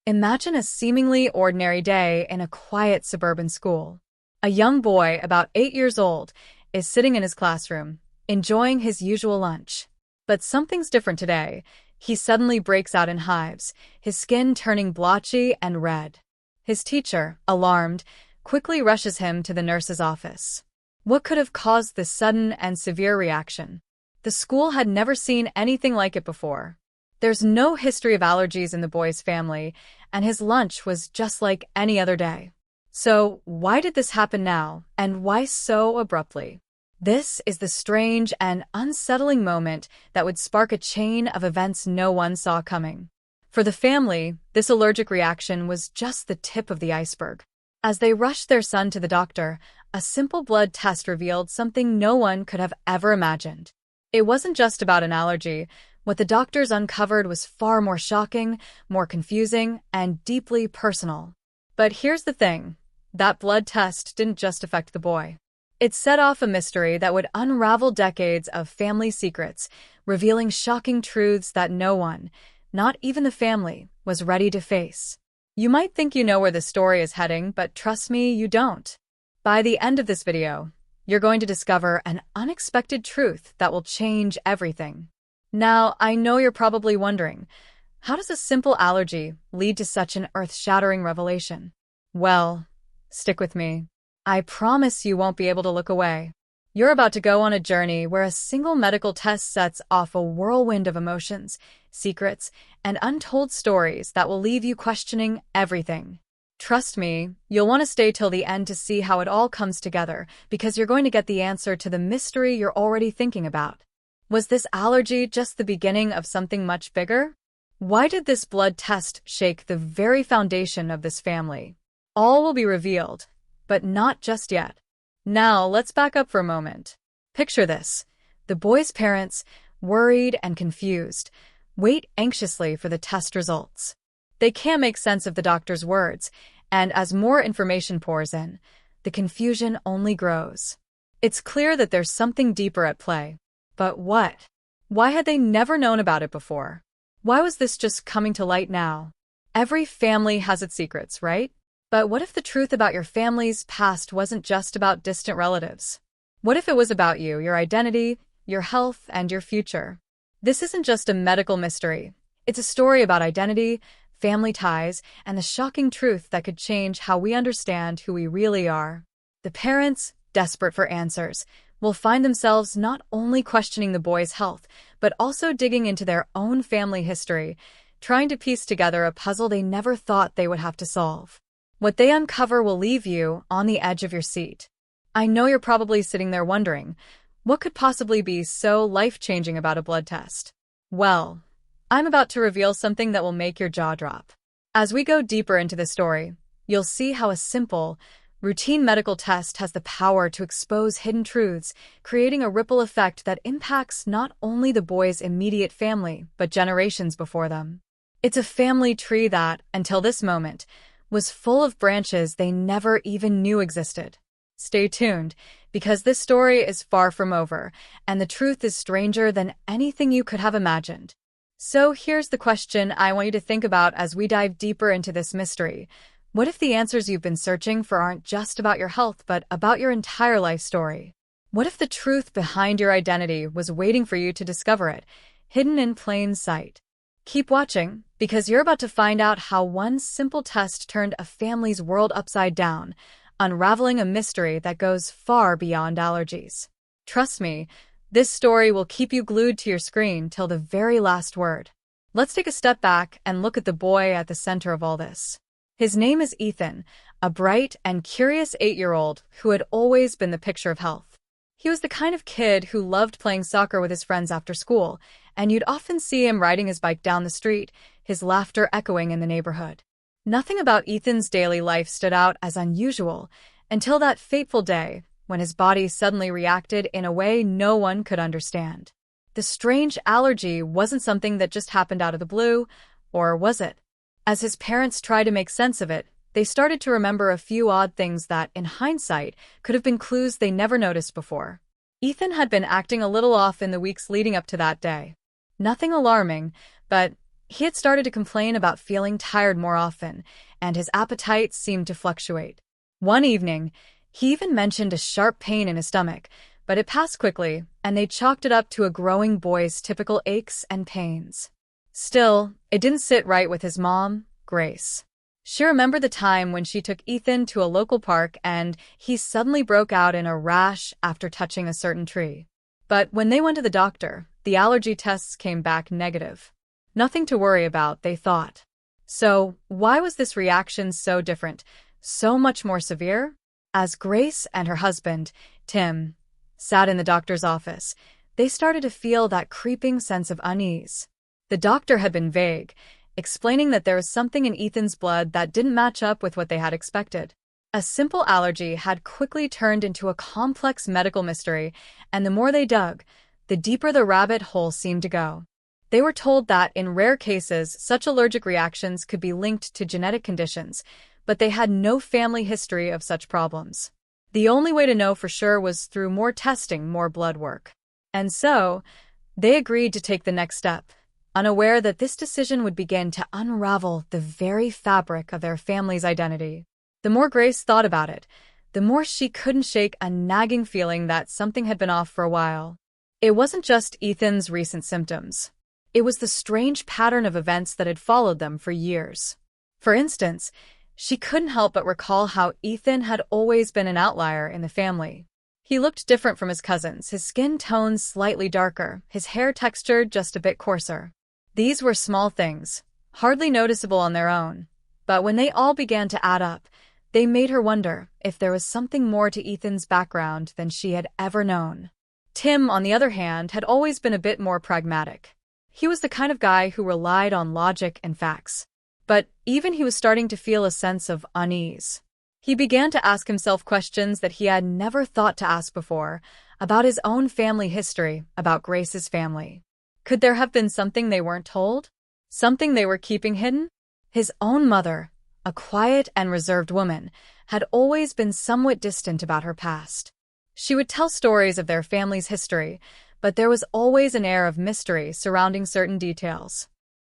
Imagine a seemingly ordinary day in a quiet suburban school. A young boy, about 8 years old, is sitting in his classroom, enjoying his usual lunch. But something's different today. He suddenly breaks out in hives, his skin turning blotchy and red. His teacher, alarmed, quickly rushes him to the nurse's office. What could have caused this sudden and severe reaction? The school had never seen anything like it before. There's no history of allergies in the boy's family, and his lunch was just like any other day. So, why did this happen now, and why so abruptly? This is the strange and unsettling moment that would spark a chain of events no one saw coming. For the family, this allergic reaction was just the tip of the iceberg. As they rushed their son to the doctor, a simple blood test revealed something no one could have ever imagined. It wasn't just about an allergy. What the doctors uncovered was far more shocking, more confusing, and deeply personal. But here's the thing. That blood test didn't just affect the boy. It set off a mystery that would unravel decades of family secrets, revealing shocking truths that no one, not even the family, was ready to face. You might think you know where the story is heading, but trust me, you don't. By the end of this video, you're going to discover an unexpected truth that will change everything. Now, I know you're probably wondering, how does a simple allergy lead to such an earth-shattering revelation? Well, stick with me. I promise you won't be able to look away. You're about to go on a journey where a single medical test sets off a whirlwind of emotions, secrets, and untold stories that will leave you questioning everything. Trust me, you'll want to stay till the end to see how it all comes together, because you're going to get the answer to the mystery you're already thinking about. Was this allergy just the beginning of something much bigger? Why did this blood test shake the very foundation of this family? All will be revealed, but not just yet. Now, let's back up for a moment. Picture this. The boy's parents, worried and confused, wait anxiously for the test results. They can't make sense of the doctor's words, and as more information pours in, the confusion only grows. It's clear that there's something deeper at play. But what? Why had they never known about it before? Why was this just coming to light now? Every family has its secrets, right? But what if the truth about your family's past wasn't just about distant relatives? What if it was about you, your identity, your health, and your future? This isn't just a medical mystery. It's a story about identity, family ties, and the shocking truth that could change how we understand who we really are. The parents, desperate for answers, will find themselves not only questioning the boy's health, but also digging into their own family history, trying to piece together a puzzle they never thought they would have to solve. What they uncover will leave you on the edge of your seat. I know you're probably sitting there wondering, what could possibly be so life-changing about a blood test? Well, I'm about to reveal something that will make your jaw drop. As we go deeper into the story, you'll see how a simple, routine medical test has the power to expose hidden truths, creating a ripple effect that impacts not only the boy's immediate family, but generations before them. It's a family tree that, until this moment, was full of branches they never even knew existed. Stay tuned, because this story is far from over, and the truth is stranger than anything you could have imagined. So here's the question I want you to think about as we dive deeper into this mystery. What if the answers you've been searching for aren't just about your health, but about your entire life story? What if the truth behind your identity was waiting for you to discover it, hidden in plain sight? Keep watching, because you're about to find out how one simple test turned a family's world upside down, unraveling a mystery that goes far beyond allergies. Trust me, this story will keep you glued to your screen till the very last word. Let's take a step back and look at the boy at the center of all this. His name is Ethan, a bright and curious 8-year-old who had always been the picture of health. He was the kind of kid who loved playing soccer with his friends after school, and you'd often see him riding his bike down the street, his laughter echoing in the neighborhood. Nothing about Ethan's daily life stood out as unusual until that fateful day when his body suddenly reacted in a way no one could understand. The strange allergy wasn't something that just happened out of the blue, or was it? As his parents tried to make sense of it, they started to remember a few odd things that, in hindsight, could have been clues they never noticed before. Ethan had been acting a little off in the weeks leading up to that day. Nothing alarming, but He had started to complain about feeling tired more often, and his appetite seemed to fluctuate. One evening, he even mentioned a sharp pain in his stomach, but it passed quickly, and they chalked it up to a growing boy's typical aches and pains. Still, it didn't sit right with his mom, Grace. She remembered the time when she took Ethan to a local park and he suddenly broke out in a rash after touching a certain tree. But when they went to the doctor, the allergy tests came back negative. Nothing to worry about, they thought. So, why was this reaction so different, so much more severe? As Grace and her husband, Tim, sat in the doctor's office, they started to feel that creeping sense of unease. The doctor had been vague, explaining that there was something in Ethan's blood that didn't match up with what they had expected. A simple allergy had quickly turned into a complex medical mystery, and the more they dug, the deeper the rabbit hole seemed to go. They were told that in rare cases, such allergic reactions could be linked to genetic conditions, but they had no family history of such problems. The only way to know for sure was through more testing, more blood work. And so, they agreed to take the next step, unaware that this decision would begin to unravel the very fabric of their family's identity. The more Grace thought about it, the more she couldn't shake a nagging feeling that something had been off for a while. It wasn't just Ethan's recent symptoms. It was the strange pattern of events that had followed them for years. For instance, she couldn't help but recall how Ethan had always been an outlier in the family. He looked different from his cousins, his skin tone slightly darker, his hair texture just a bit coarser. These were small things, hardly noticeable on their own, but when they all began to add up, they made her wonder if there was something more to Ethan's background than she had ever known. Tim, on the other hand, had always been a bit more pragmatic. He was the kind of guy who relied on logic and facts. But even he was starting to feel a sense of unease. He began to ask himself questions that he had never thought to ask before, about his own family history, about Grace's family. Could there have been something they weren't told? Something they were keeping hidden? His own mother, a quiet and reserved woman, had always been somewhat distant about her past. She would tell stories of their family's history, but there was always an air of mystery surrounding certain details.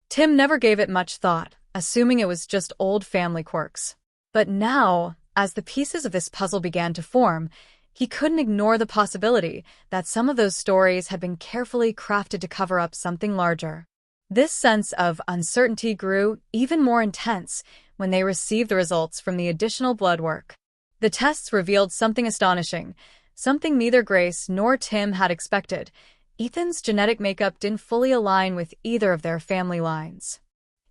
Tim never gave it much thought, assuming it was just old family quirks. But now, as the pieces of this puzzle began to form, he couldn't ignore the possibility that some of those stories had been carefully crafted to cover up something larger. This sense of uncertainty grew even more intense when they received the results from the additional blood work. The tests revealed something astonishing, something neither Grace nor Tim had expected. Ethan's genetic makeup didn't fully align with either of their family lines.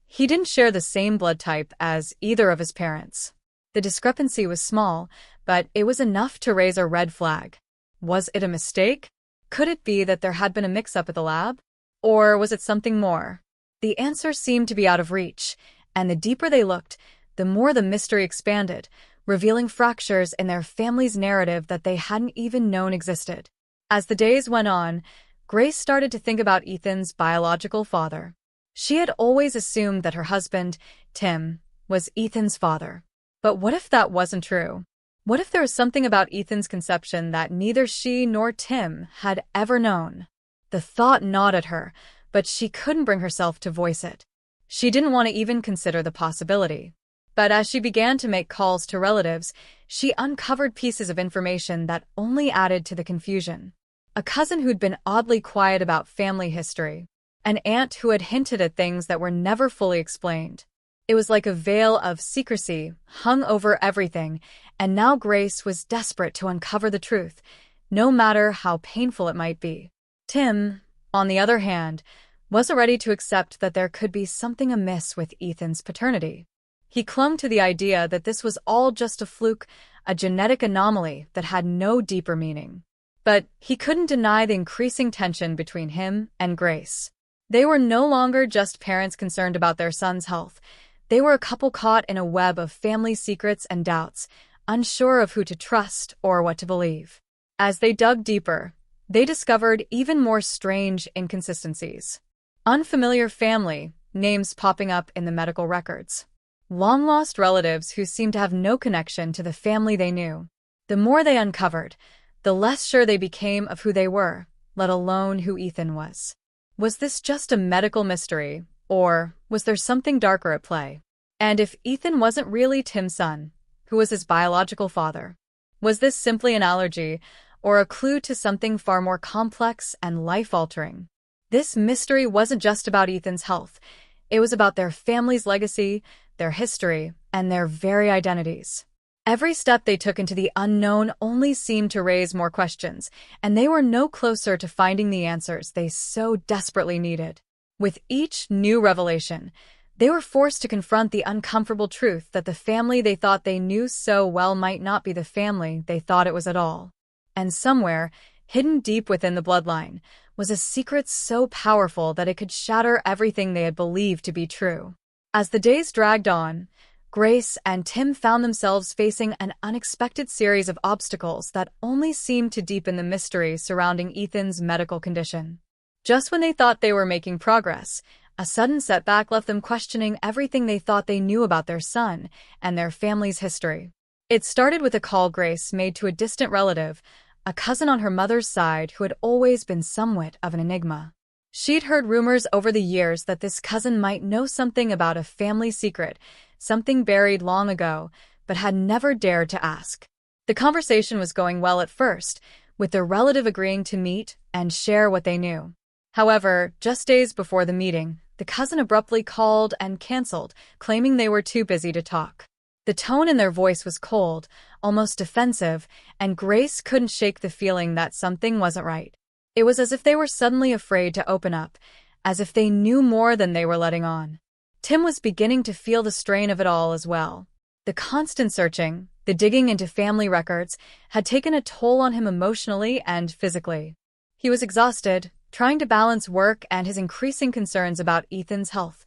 He didn't share the same blood type as either of his parents. The discrepancy was small, but it was enough to raise a red flag. Was it a mistake? Could it be that there had been a mix-up at the lab? Or was it something more? The answer seemed to be out of reach, and the deeper they looked, the more the mystery expanded, revealing fractures in their family's narrative that they hadn't even known existed. As the days went on, Grace started to think about Ethan's biological father. She had always assumed that her husband, Tim, was Ethan's father. But what if that wasn't true? What if there was something about Ethan's conception that neither she nor Tim had ever known? The thought gnawed at her, but she couldn't bring herself to voice it. She didn't want to even consider the possibility. But as she began to make calls to relatives, she uncovered pieces of information that only added to the confusion. A cousin who'd been oddly quiet about family history. An aunt who had hinted at things that were never fully explained. It was like a veil of secrecy hung over everything, and now Grace was desperate to uncover the truth, no matter how painful it might be. Tim, on the other hand, wasn't ready to accept that there could be something amiss with Ethan's paternity. He clung to the idea that this was all just a fluke, a genetic anomaly that had no deeper meaning. But he couldn't deny the increasing tension between him and Grace. They were no longer just parents concerned about their son's health. They were a couple caught in a web of family secrets and doubts, unsure of who to trust or what to believe. As they dug deeper, they discovered even more strange inconsistencies. Unfamiliar family names popping up in the medical records. Long-lost relatives who seemed to have no connection to the family they knew. The more they uncovered, the less sure they became of who they were, let alone who Ethan was. Was this just a medical mystery, Or was there something darker at play? And if Ethan wasn't really Tim's son, who was his biological father? Was this simply an allergy, or a clue to something far more complex and life-altering? This mystery wasn't just about Ethan's health. It was about their family's legacy, their history, and their very identities. Every step they took into the unknown only seemed to raise more questions, and they were no closer to finding the answers they so desperately needed. With each new revelation, they were forced to confront the uncomfortable truth that the family they thought they knew so well might not be the family they thought it was at all. And somewhere, hidden deep within the bloodline, was a secret so powerful that it could shatter everything they had believed to be true. As the days dragged on, Grace and Tim found themselves facing an unexpected series of obstacles that only seemed to deepen the mystery surrounding Ethan's medical condition. Just when they thought they were making progress, a sudden setback left them questioning everything they thought they knew about their son and their family's history. It started with a call Grace made to a distant relative, a cousin on her mother's side who had always been somewhat of an enigma. She'd heard rumors over the years that this cousin might know something about a family secret, something buried long ago, but had never dared to ask. The conversation was going well at first, with the relative agreeing to meet and share what they knew. However, just days before the meeting, the cousin abruptly called and canceled, claiming they were too busy to talk. The tone in their voice was cold, almost defensive, and Grace couldn't shake the feeling that something wasn't right. It was as if they were suddenly afraid to open up, as if they knew more than they were letting on. Tim was beginning to feel the strain of it all as well. The constant searching, the digging into family records, had taken a toll on him emotionally and physically. He was exhausted, trying to balance work and his increasing concerns about Ethan's health,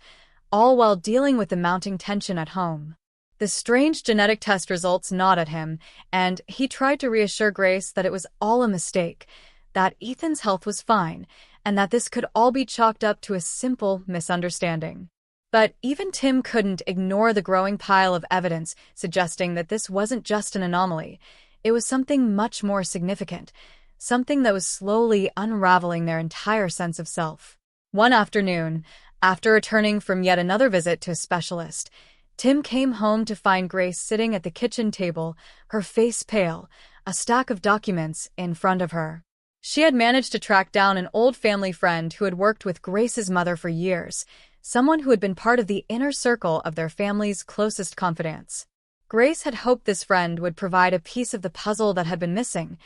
all while dealing with the mounting tension at home. The strange genetic test results gnawed at him, and he tried to reassure Grace that it was all a mistake, that Ethan's health was fine, and that this could all be chalked up to a simple misunderstanding. But even Tim couldn't ignore the growing pile of evidence suggesting that this wasn't just an anomaly. It was something much more significant, something that was slowly unraveling their entire sense of self. One afternoon, after returning from yet another visit to a specialist, Tim came home to find Grace sitting at the kitchen table, her face pale, a stack of documents in front of her. She had managed to track down an old family friend who had worked with Grace's mother for years, someone who had been part of the inner circle of their family's closest confidants. Grace had hoped this friend would provide a piece of the puzzle that had been missing,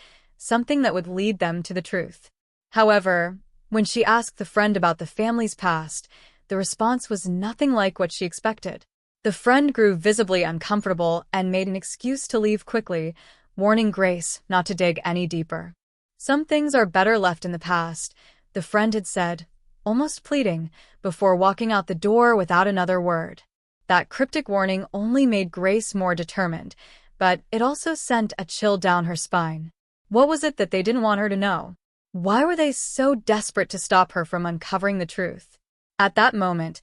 something that would lead them to the truth. However, when she asked the friend about the family's past, the response was nothing like what she expected. The friend grew visibly uncomfortable and made an excuse to leave quickly, warning Grace not to dig any deeper. "Some things are better left in the past," the friend had said, almost pleading, before walking out the door without another word. That cryptic warning only made Grace more determined, but it also sent a chill down her spine. What was it that they didn't want her to know? Why were they so desperate to stop her from uncovering the truth? At that moment,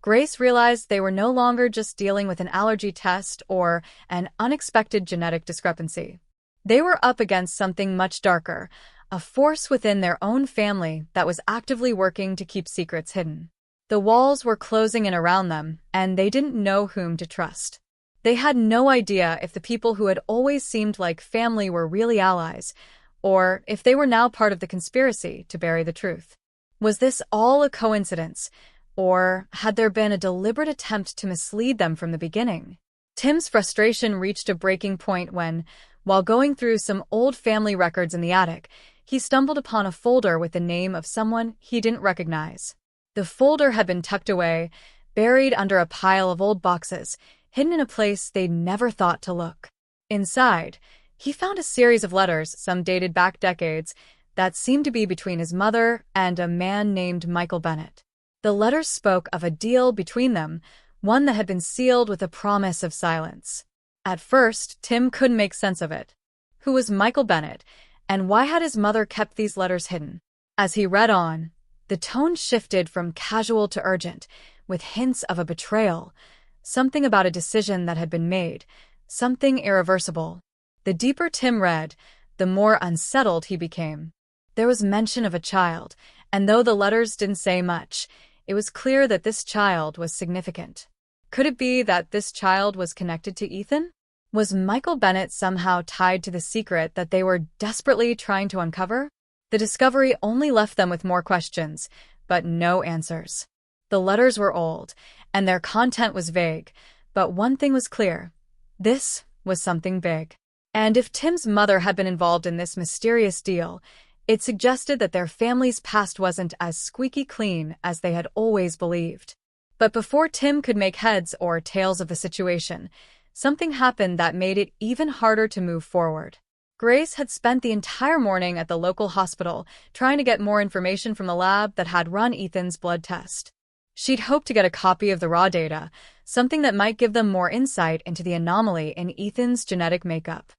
Grace realized they were no longer just dealing with an allergy test or an unexpected genetic discrepancy. They were up against something much darker, a force within their own family that was actively working to keep secrets hidden. The walls were closing in around them, and they didn't know whom to trust. They had no idea if the people who had always seemed like family were really allies, or if they were now part of the conspiracy to bury the truth. Was this all a coincidence, or had there been a deliberate attempt to mislead them from the beginning? Tim's frustration reached a breaking point when, while going through some old family records in the attic, he stumbled upon a folder with the name of someone he didn't recognize. The folder had been tucked away, buried under a pile of old boxes, hidden in a place they'd never thought to look. Inside, he found a series of letters, some dated back decades, that seemed to be between his mother and a man named Michael Bennett. The letters spoke of a deal between them, one that had been sealed with a promise of silence. At first, Tim couldn't make sense of it. Who was Michael Bennett, and why had his mother kept these letters hidden? As he read on, the tone shifted from casual to urgent, with hints of a betrayal, something about a decision that had been made, something irreversible. The deeper Tim read, the more unsettled he became. There was mention of a child, and though the letters didn't say much, It was clear that this child was significant. Could it be that this child was connected to Ethan? Was Michael Bennett somehow tied to the secret that they were desperately trying to uncover? The discovery only left them with more questions, but no answers. The letters were old, and their content was vague, but one thing was clear. This was something big. And if Tim's mother had been involved in this mysterious deal, it suggested that their family's past wasn't as squeaky clean as they had always believed. But before Tim could make heads or tails of the situation, something happened that made it even harder to move forward. Grace had spent the entire morning at the local hospital trying to get more information from the lab that had run Ethan's blood test. She'd hoped to get a copy of the raw data, something that might give them more insight into the anomaly in Ethan's genetic makeup.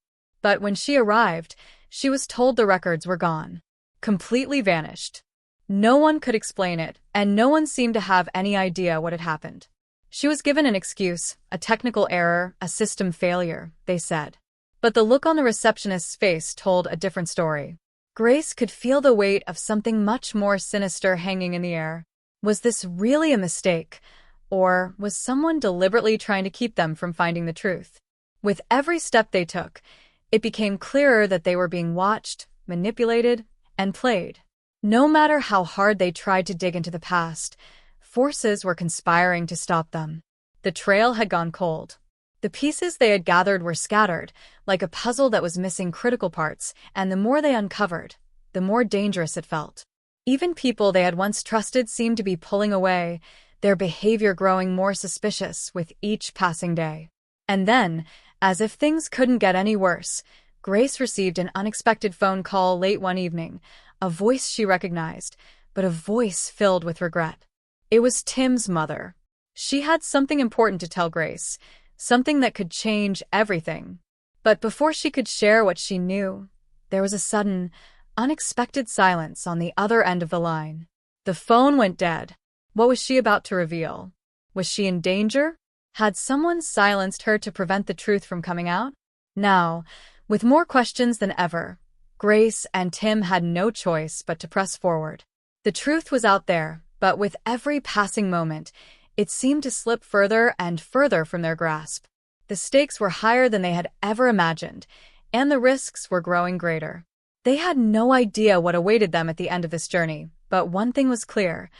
But when she arrived, she was told the records were gone. Completely vanished. No one could explain it, and no one seemed to have any idea what had happened. She was given an excuse, a technical error, a system failure, they said. But the look on the receptionist's face told a different story. Grace could feel the weight of something much more sinister hanging in the air. Was this really a mistake, or was someone deliberately trying to keep them from finding the truth? With every step they took, it became clearer that they were being watched, manipulated, and played. No matter how hard they tried to dig into the past, forces were conspiring to stop them. The trail had gone cold. The pieces they had gathered were scattered, like a puzzle that was missing critical parts, and the more they uncovered, the more dangerous it felt. Even people they had once trusted seemed to be pulling away, their behavior growing more suspicious with each passing day. And then, as if things couldn't get any worse, Grace received an unexpected phone call late one evening, a voice she recognized, but a voice filled with regret. It was Tim's mother. She had something important to tell Grace, something that could change everything. But before she could share what she knew, there was a sudden, unexpected silence on the other end of the line. The phone went dead. What was she about to reveal? Was she in danger? Had someone silenced her to prevent the truth from coming out? Now, with more questions than ever, Grace and Tim had no choice but to press forward. The truth was out there, but with every passing moment, it seemed to slip further and further from their grasp. The stakes were higher than they had ever imagined, and the risks were growing greater. They had no idea what awaited them at the end of this journey, but one thing was clear.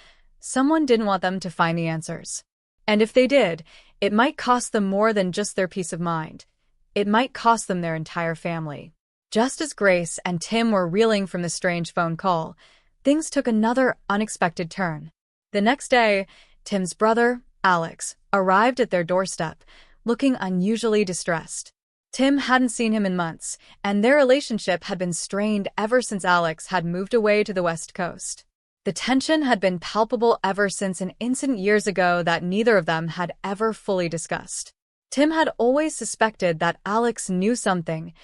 Someone didn't want them to find the answers. And if they did, it might cost them more than just their peace of mind. It might cost them their entire family. Just as Grace and Tim were reeling from the strange phone call, things took another unexpected turn. The next day, Tim's brother, Alex, arrived at their doorstep, looking unusually distressed. Tim hadn't seen him in months, and their relationship had been strained ever since Alex had moved away to the West Coast. The tension had been palpable ever since an incident years ago that neither of them had ever fully discussed. Tim had always suspected that Alex knew something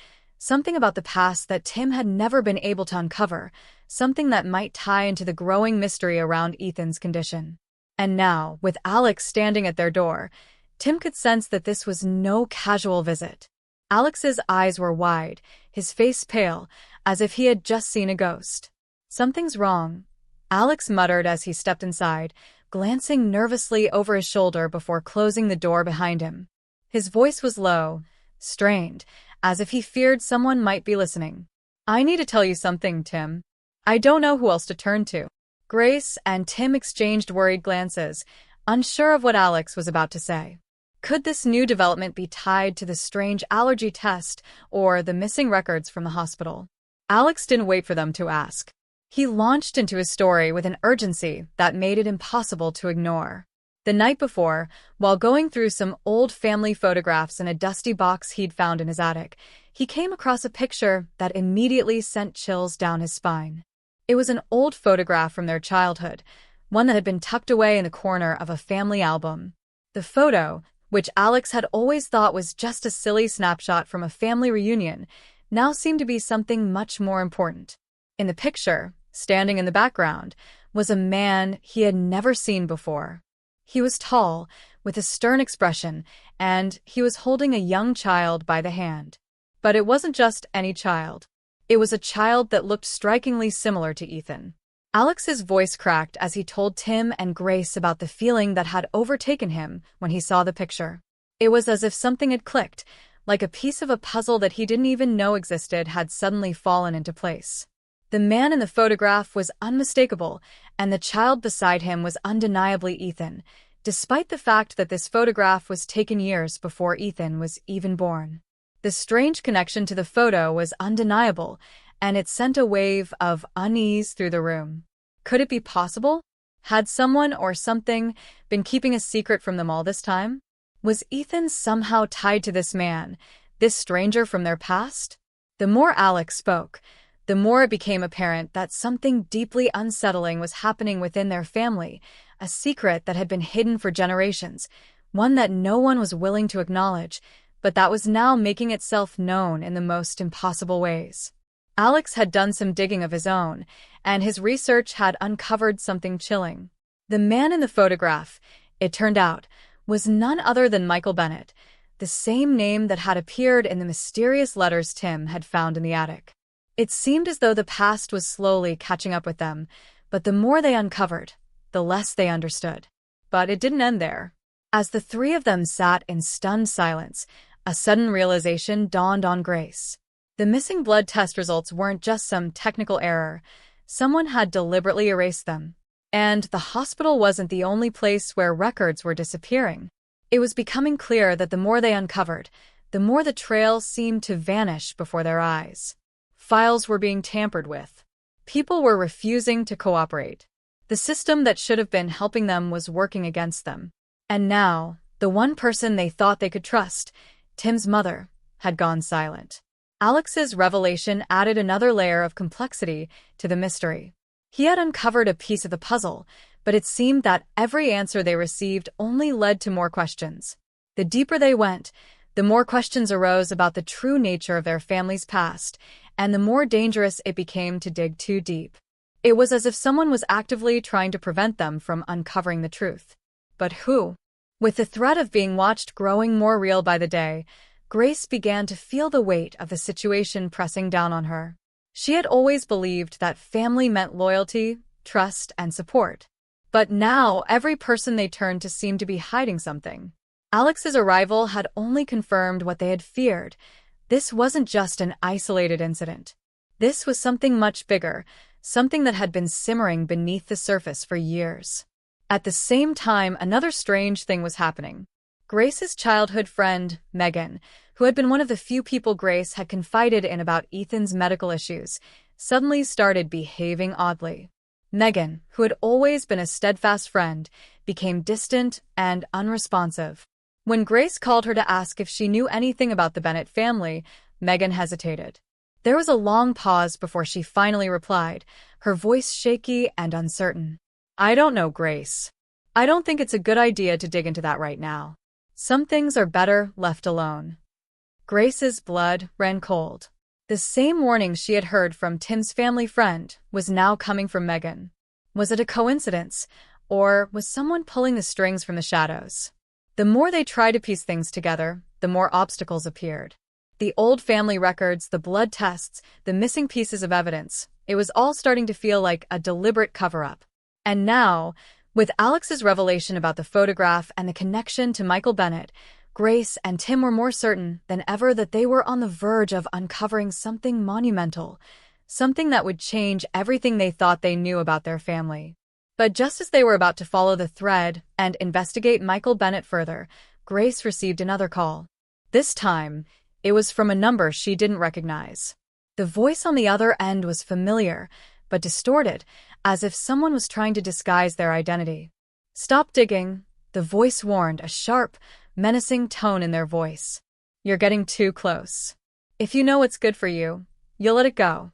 about the past that Tim had never been able to uncover, something that might tie into the growing mystery around Ethan's condition. And now, with Alex standing at their door, Tim could sense that this was no casual visit. Alex's eyes were wide, his face pale, as if he had just seen a ghost. "Something's wrong," Alex muttered as he stepped inside, glancing nervously over his shoulder before closing the door behind him. His voice was low, strained, as if he feared someone might be listening. "I need to tell you something, Tim. I don't know who else to turn to." Grace and Tim exchanged worried glances, unsure of what Alex was about to say. Could this new development be tied to the strange allergy test or the missing records from the hospital? Alex didn't wait for them to ask. He launched into his story with an urgency that made it impossible to ignore. The night before, while going through some old family photographs in a dusty box he'd found in his attic, he came across a picture that immediately sent chills down his spine. It was an old photograph from their childhood, one that had been tucked away in the corner of a family album. The photo, which Alex had always thought was just a silly snapshot from a family reunion, now seemed to be something much more important. In the picture, standing in the background, was a man he had never seen before. He was tall, with a stern expression, and he was holding a young child by the hand. But it wasn't just any child. It was a child that looked strikingly similar to Ethan. Alex's voice cracked as he told Tim and Grace about the feeling that had overtaken him when he saw the picture. It was as if something had clicked, like a piece of a puzzle that he didn't even know existed had suddenly fallen into place. The man in the photograph was unmistakable, and the child beside him was undeniably Ethan, despite the fact that this photograph was taken years before Ethan was even born. The strange connection to the photo was undeniable, and it sent a wave of unease through the room. Could it be possible? Had someone or something been keeping a secret from them all this time? Was Ethan somehow tied to this man, this stranger from their past? The more Alex spoke, the more it became apparent that something deeply unsettling was happening within their family, a secret that had been hidden for generations, one that no one was willing to acknowledge, but that was now making itself known in the most impossible ways. Alex had done some digging of his own, and his research had uncovered something chilling. The man in the photograph, it turned out, was none other than Michael Bennett, the same name that had appeared in the mysterious letters Tim had found in the attic. It seemed as though the past was slowly catching up with them, but the more they uncovered, the less they understood. But it didn't end there. As the three of them sat in stunned silence, a sudden realization dawned on Grace. The missing blood test results weren't just some technical error. Someone had deliberately erased them. And the hospital wasn't the only place where records were disappearing. It was becoming clear that the more they uncovered, the more the trail seemed to vanish before their eyes. Files were being tampered with. People were refusing to cooperate. The system that should have been helping them was working against them. And now, the one person they thought they could trust, Tim's mother, had gone silent. Alex's revelation added another layer of complexity to the mystery. He had uncovered a piece of the puzzle, but it seemed that every answer they received only led to more questions. The deeper they went, the more questions arose about the true nature of their family's past, and the more dangerous it became to dig too deep. It was as if someone was actively trying to prevent them from uncovering the truth. But who? With the threat of being watched growing more real by the day, Grace began to feel the weight of the situation pressing down on her. She had always believed that family meant loyalty, trust, and support. But now, every person they turned to seemed to be hiding something. Alex's arrival had only confirmed what they had feared. This wasn't just an isolated incident. This was something much bigger, something that had been simmering beneath the surface for years. At the same time, another strange thing was happening. Grace's childhood friend, Megan, who had been one of the few people Grace had confided in about Ethan's medical issues, suddenly started behaving oddly. Megan, who had always been a steadfast friend, became distant and unresponsive. When Grace called her to ask if she knew anything about the Bennett family, Megan hesitated. There was a long pause before she finally replied, her voice shaky and uncertain. "I don't know, Grace. I don't think it's a good idea to dig into that right now. Some things are better left alone." Grace's blood ran cold. The same warning she had heard from Tim's family friend was now coming from Megan. Was it a coincidence, or was someone pulling the strings from the shadows? The more they tried to piece things together, the more obstacles appeared. The old family records, the blood tests, the missing pieces of evidence, it was all starting to feel like a deliberate cover-up. And now, with Alex's revelation about the photograph and the connection to Michael Bennett, Grace and Tim were more certain than ever that they were on the verge of uncovering something monumental, something that would change everything they thought they knew about their family. But just as they were about to follow the thread and investigate Michael Bennett further, Grace received another call. This time, it was from a number she didn't recognize. The voice on the other end was familiar, but distorted, as if someone was trying to disguise their identity. "Stop digging," the voice warned, a sharp, menacing tone in their voice. "You're getting too close. If you know what's good for you, you'll let it go."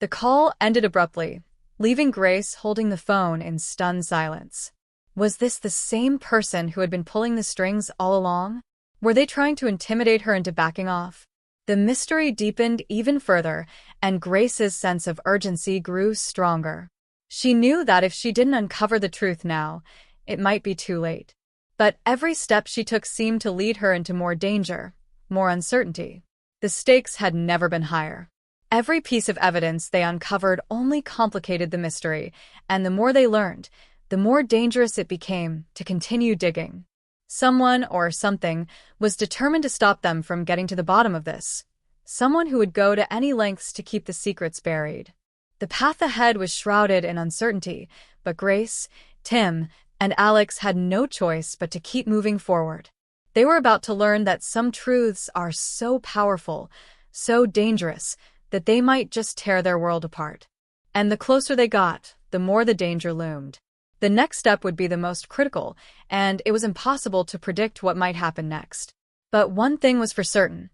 The call ended abruptly, leaving Grace holding the phone in stunned silence. Was this the same person who had been pulling the strings all along? Were they trying to intimidate her into backing off? The mystery deepened even further, and Grace's sense of urgency grew stronger. She knew that if she didn't uncover the truth now, it might be too late. But every step she took seemed to lead her into more danger, more uncertainty. The stakes had never been higher. Every piece of evidence they uncovered only complicated the mystery, and the more they learned, the more dangerous it became to continue digging. Someone or something was determined to stop them from getting to the bottom of this. Someone who would go to any lengths to keep the secrets buried. The path ahead was shrouded in uncertainty, but Grace, Tim, and Alex had no choice but to keep moving forward. They were about to learn that some truths are so powerful, so dangerous, that they might just tear their world apart. And the closer they got, the more the danger loomed. The next step would be the most critical, and it was impossible to predict what might happen next. But one thing was for certain.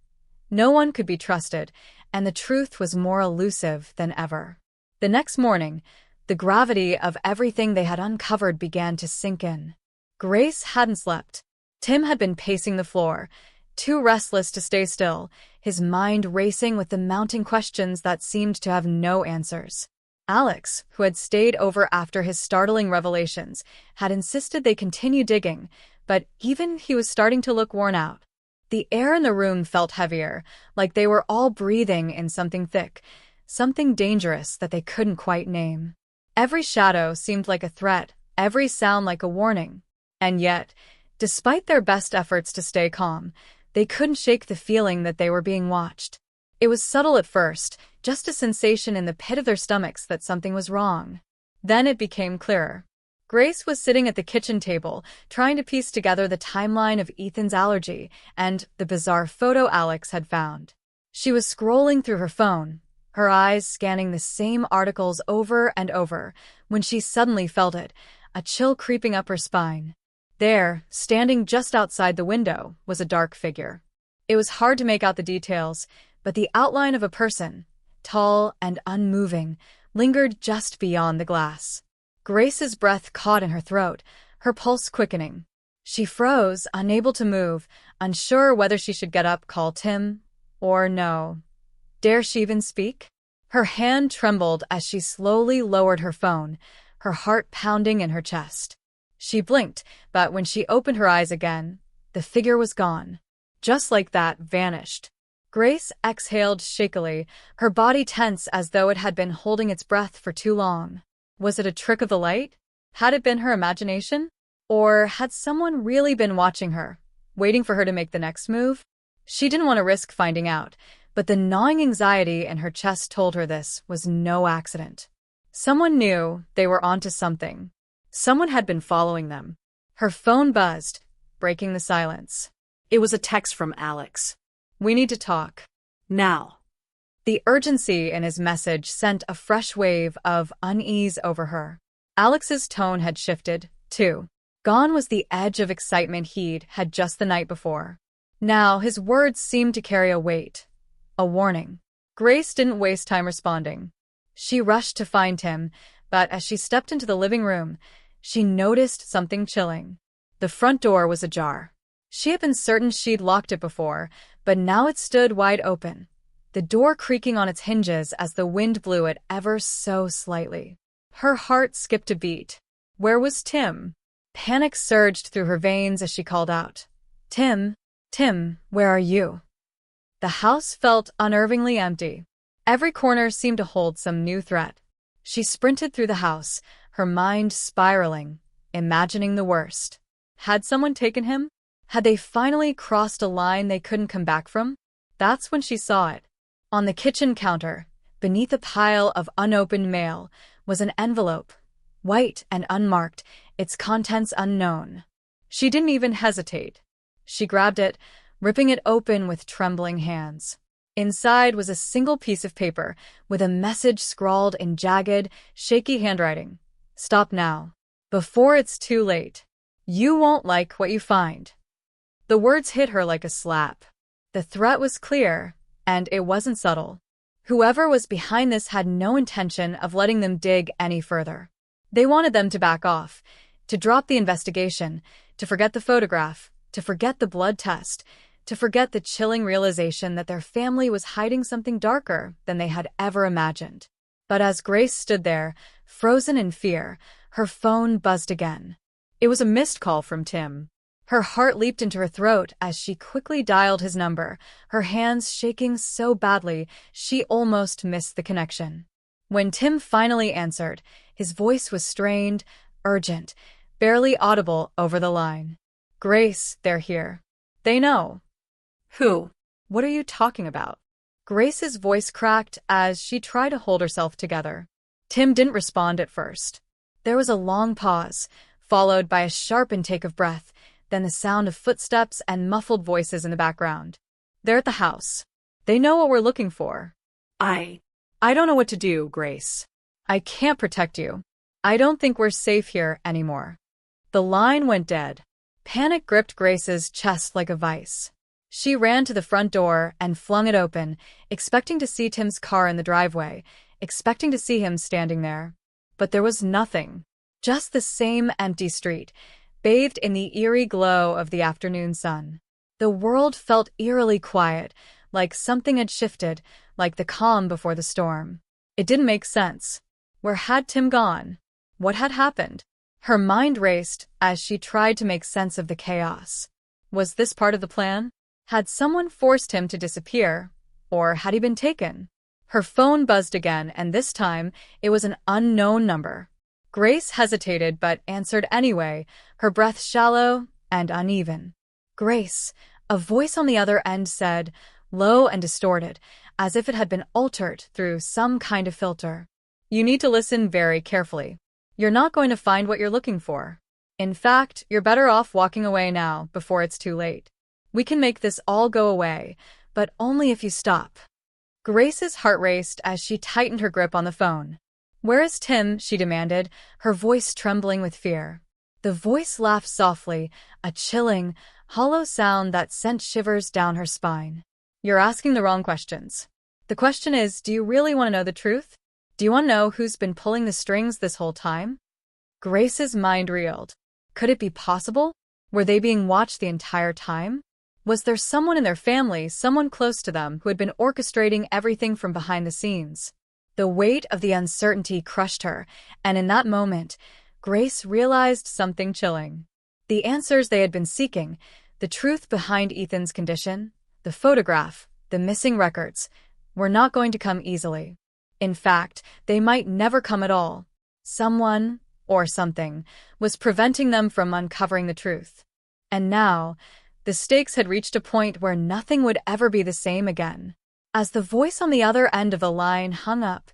No one could be trusted, and the truth was more elusive than ever. The next morning, the gravity of everything they had uncovered began to sink in. Grace hadn't slept. Tim had been pacing the floor, too restless to stay still, his mind racing with the mounting questions that seemed to have no answers. Alex, who had stayed over after his startling revelations, had insisted they continue digging, but even he was starting to look worn out. The air in the room felt heavier, like they were all breathing in something thick, something dangerous that they couldn't quite name. Every shadow seemed like a threat, every sound like a warning. And yet, despite their best efforts to stay calm, they couldn't shake the feeling that they were being watched. It was subtle at first, just a sensation in the pit of their stomachs that something was wrong. Then it became clearer. Grace was sitting at the kitchen table, trying to piece together the timeline of Ethan's allergy and the bizarre photo Alex had found. She was scrolling through her phone, her eyes scanning the same articles over and over, when she suddenly felt it, a chill creeping up her spine. There, standing just outside the window, was a dark figure. It was hard to make out the details, but the outline of a person, tall and unmoving, lingered just beyond the glass. Grace's breath caught in her throat, her pulse quickening. She froze, unable to move, unsure whether she should get up, call Tim, or no. Dare she even speak? Her hand trembled as she slowly lowered her phone, her heart pounding in her chest. She blinked, but when she opened her eyes again, the figure was gone. Just like that, vanished. Grace exhaled shakily, her body tense as though it had been holding its breath for too long. Was it a trick of the light? Had it been her imagination? Or had someone really been watching her, waiting for her to make the next move? She didn't want to risk finding out, but the gnawing anxiety in her chest told her this was no accident. Someone knew they were onto something. Someone had been following them. Her phone buzzed, breaking the silence. It was a text from Alex. "We need to talk. Now." The urgency in his message sent a fresh wave of unease over her. Alex's tone had shifted, too. Gone was the edge of excitement he'd had just the night before. Now his words seemed to carry a weight, a warning. Grace didn't waste time responding. She rushed to find him, but as she stepped into the living room, she noticed something chilling. The front door was ajar. She had been certain she'd locked it before, but now it stood wide open, the door creaking on its hinges as the wind blew it ever so slightly. Her heart skipped a beat. Where was Tim? Panic surged through her veins as she called out, "Tim, Tim, where are you?" The house felt unnervingly empty. Every corner seemed to hold some new threat. She sprinted through the house, her mind spiraling, imagining the worst. Had someone taken him? Had they finally crossed a line they couldn't come back from? That's when she saw it. On the kitchen counter, beneath a pile of unopened mail, was an envelope, white and unmarked, its contents unknown. She didn't even hesitate. She grabbed it, ripping it open with trembling hands. Inside was a single piece of paper, with a message scrawled in jagged, shaky handwriting. "Stop now, before it's too late. You won't like what you find." The words hit her like a slap. The threat was clear, and it wasn't subtle. Whoever was behind this had no intention of letting them dig any further. They wanted them to back off, to drop the investigation, to forget the photograph, to forget the blood test, to forget the chilling realization that their family was hiding something darker than they had ever imagined. But as Grace stood there, frozen in fear, her phone buzzed again. It was a missed call from Tim. Her heart leaped into her throat as she quickly dialed his number, her hands shaking so badly she almost missed the connection. When Tim finally answered, his voice was strained, urgent, barely audible over the line. "Grace, they're here. They know." Who? "What are you talking about?" Grace's voice cracked as she tried to hold herself together. Tim didn't respond at first. There was a long pause, followed by a sharp intake of breath, then the sound of footsteps and muffled voices in the background. "They're at the house. They know what we're looking for." I don't know what to do, Grace. "I can't protect you. I don't think we're safe here anymore." The line went dead. Panic gripped Grace's chest like a vice. She ran to the front door and flung it open, expecting to see Tim's car in the driveway, expecting to see him standing there. But there was nothing. Just the same empty street, bathed in the eerie glow of the afternoon sun. The world felt eerily quiet, like something had shifted, like the calm before the storm. It didn't make sense. Where had Tim gone? What had happened? Her mind raced as she tried to make sense of the chaos. Was this part of the plan? Had someone forced him to disappear? Or had he been taken? Her phone buzzed again, and this time it was an unknown number. Grace hesitated but answered anyway, her breath shallow and uneven. "Grace," a voice on the other end said, low and distorted, as if it had been altered through some kind of filter. "You need to listen very carefully. You're not going to find what you're looking for. In fact, you're better off walking away now before it's too late. We can make this all go away, but only if you stop." Grace's heart raced as she tightened her grip on the phone. "Where is Tim?" she demanded, her voice trembling with fear. The voice laughed softly, a chilling, hollow sound that sent shivers down her spine. "You're asking the wrong questions. The question is, do you really want to know the truth? Do you want to know who's been pulling the strings this whole time?" Grace's mind reeled. Could it be possible? Were they being watched the entire time? Was there someone in their family, someone close to them, who had been orchestrating everything from behind the scenes? The weight of the uncertainty crushed her, and in that moment, Grace realized something chilling. The answers they had been seeking, the truth behind Ethan's condition, the photograph, the missing records, were not going to come easily. In fact, they might never come at all. Someone, or something, was preventing them from uncovering the truth. And now, the stakes had reached a point where nothing would ever be the same again. As the voice on the other end of the line hung up,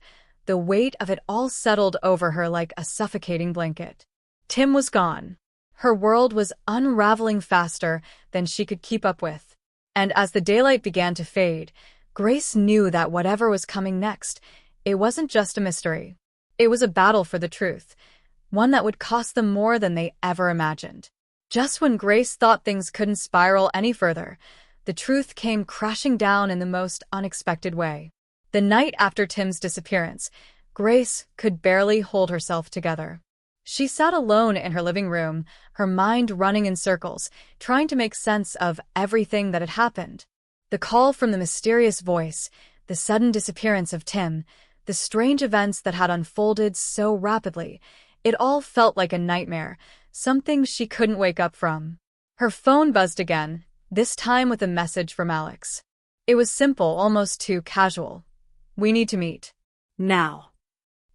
the weight of it all settled over her like a suffocating blanket. Tim was gone. Her world was unraveling faster than she could keep up with. And as the daylight began to fade, Grace knew that whatever was coming next, it wasn't just a mystery. It was a battle for the truth, one that would cost them more than they ever imagined. Just when Grace thought things couldn't spiral any further, the truth came crashing down in the most unexpected way. The night after Tim's disappearance, Grace could barely hold herself together. She sat alone in her living room, her mind running in circles, trying to make sense of everything that had happened. The call from the mysterious voice, the sudden disappearance of Tim, the strange events that had unfolded so rapidly, it all felt like a nightmare, something she couldn't wake up from. Her phone buzzed again, this time with a message from Alex. It was simple, almost too casual. "We need to meet. Now."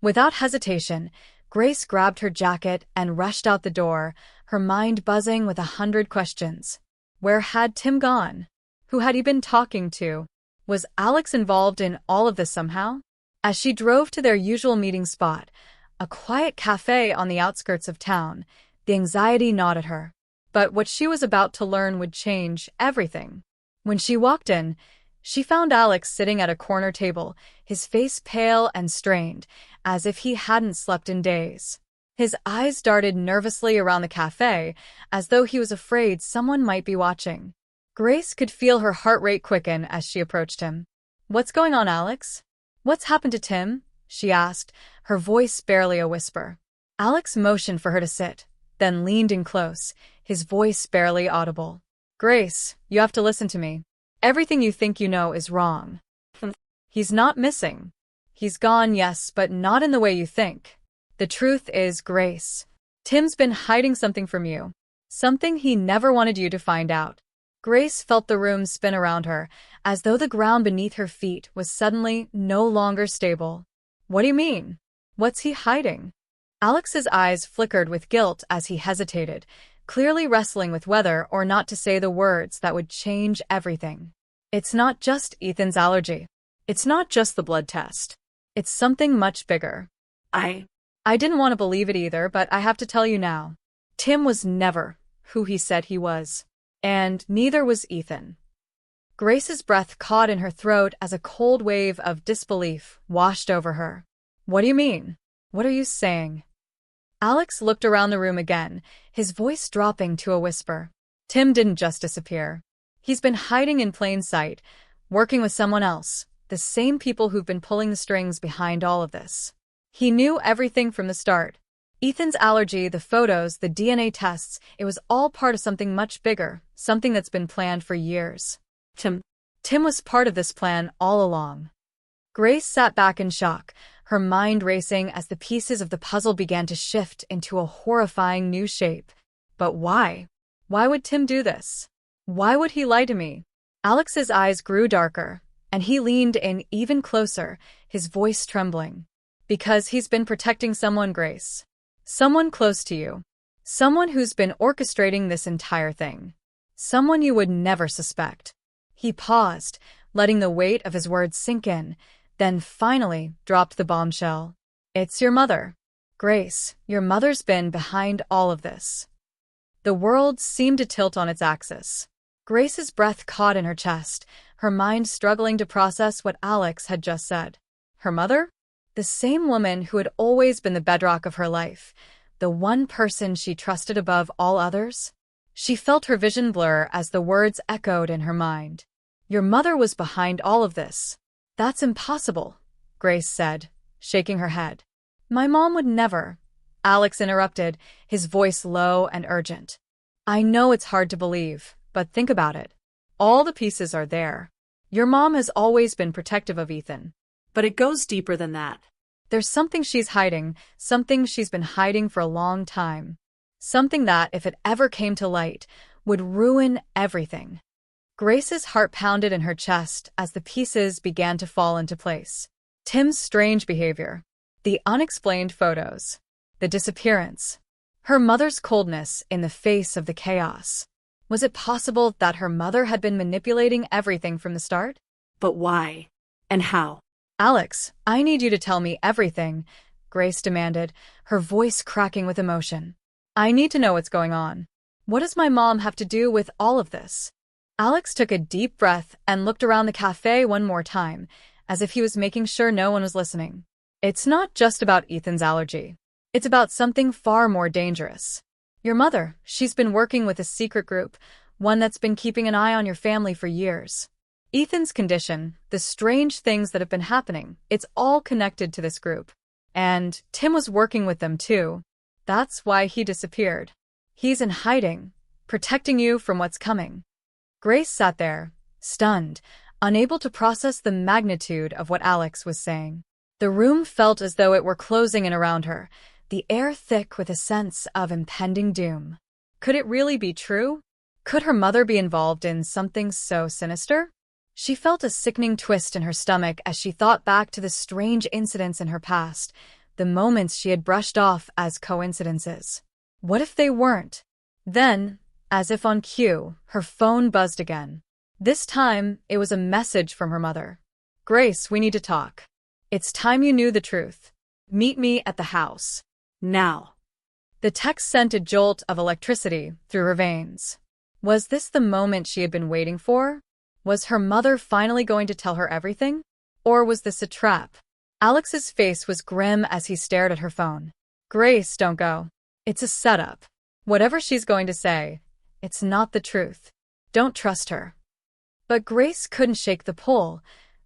Without hesitation, Grace grabbed her jacket and rushed out the door, her mind buzzing with 100 questions. Where had Tim gone? Who had he been talking to? Was Alex involved in all of this somehow? As she drove to their usual meeting spot, a quiet cafe on the outskirts of town, the anxiety gnawed at her. But what she was about to learn would change everything. When she walked in, she found Alex sitting at a corner table, his face pale and strained, as if he hadn't slept in days. His eyes darted nervously around the cafe, as though he was afraid someone might be watching. Grace could feel her heart rate quicken as she approached him. "What's going on, Alex? What's happened to Tim?" she asked, her voice barely a whisper. Alex motioned for her to sit, then leaned in close, his voice barely audible. "Grace, you have to listen to me. Everything you think you know is wrong. He's not missing. He's gone, yes, but not in the way you think. The truth is, Grace, Tim's been hiding something from you. Something he never wanted you to find out. Grace felt the room spin around her, as though the ground beneath her feet was suddenly no longer stable. What do you mean? What's he hiding? Alex's eyes flickered with guilt as he hesitated, clearly wrestling with whether or not to say the words that would change everything. It's not just Ethan's allergy. It's not just the blood test. It's something much bigger. I didn't want to believe it either, but I have to tell you now. Tim was never who he said he was. And neither was Ethan. Grace's breath caught in her throat as a cold wave of disbelief washed over her. What do you mean? What are you saying? Alex looked around the room again, his voice dropping to a whisper. Tim didn't just disappear. He's been hiding in plain sight, working with someone else, the same people who've been pulling the strings behind all of this. He knew everything from the start. Ethan's allergy, the photos, the DNA tests, it was all part of something much bigger, something that's been planned for years. Tim was part of this plan all along. Grace sat back in shock, her mind racing as the pieces of the puzzle began to shift into a horrifying new shape. But why? Why would Tim do this? Why would he lie to me? Alex's eyes grew darker, and he leaned in even closer, his voice trembling. Because he's been protecting someone, Grace. Someone close to you. Someone who's been orchestrating this entire thing. Someone you would never suspect. He paused, letting the weight of his words sink in, then finally dropped the bombshell. It's your mother. Grace, your mother's been behind all of this. The world seemed to tilt on its axis. Grace's breath caught in her chest, her mind struggling to process what Alex had just said. Her mother? The same woman who had always been the bedrock of her life, the one person she trusted above all others? She felt her vision blur as the words echoed in her mind. Your mother was behind all of this. That's impossible, Grace said, shaking her head. My mom would never. Alex interrupted, his voice low and urgent. I know it's hard to believe, but think about it. All the pieces are there. Your mom has always been protective of Ethan. But it goes deeper than that. There's something she's hiding, something she's been hiding for a long time. Something that, if it ever came to light, would ruin everything. Grace's heart pounded in her chest as the pieces began to fall into place. Tim's strange behavior, the unexplained photos, the disappearance, her mother's coldness in the face of the chaos. Was it possible that her mother had been manipulating everything from the start? But why? And how? Alex, I need you to tell me everything, Grace demanded, her voice cracking with emotion. I need to know what's going on. What does my mom have to do with all of this? Alex took a deep breath and looked around the cafe one more time, as if he was making sure no one was listening. It's not just about Ethan's allergy. It's about something far more dangerous. Your mother, she's been working with a secret group, one that's been keeping an eye on your family for years. Ethan's condition, the strange things that have been happening, it's all connected to this group. And Tim was working with them too. That's why he disappeared. He's in hiding, protecting you from what's coming. Grace sat there, stunned, unable to process the magnitude of what Alex was saying. The room felt as though it were closing in around her, the air thick with a sense of impending doom. Could it really be true? Could her mother be involved in something so sinister? She felt a sickening twist in her stomach as she thought back to the strange incidents in her past, the moments she had brushed off as coincidences. What if they weren't? Then, as if on cue, her phone buzzed again. This time, it was a message from her mother. Grace, we need to talk. It's time you knew the truth. Meet me at the house. Now. The text sent a jolt of electricity through her veins. Was this the moment she had been waiting for? Was her mother finally going to tell her everything? Or was this a trap? Alex's face was grim as he stared at her phone. Grace, don't go. It's a setup. Whatever she's going to say, it's not the truth. Don't trust her. But Grace couldn't shake the pull,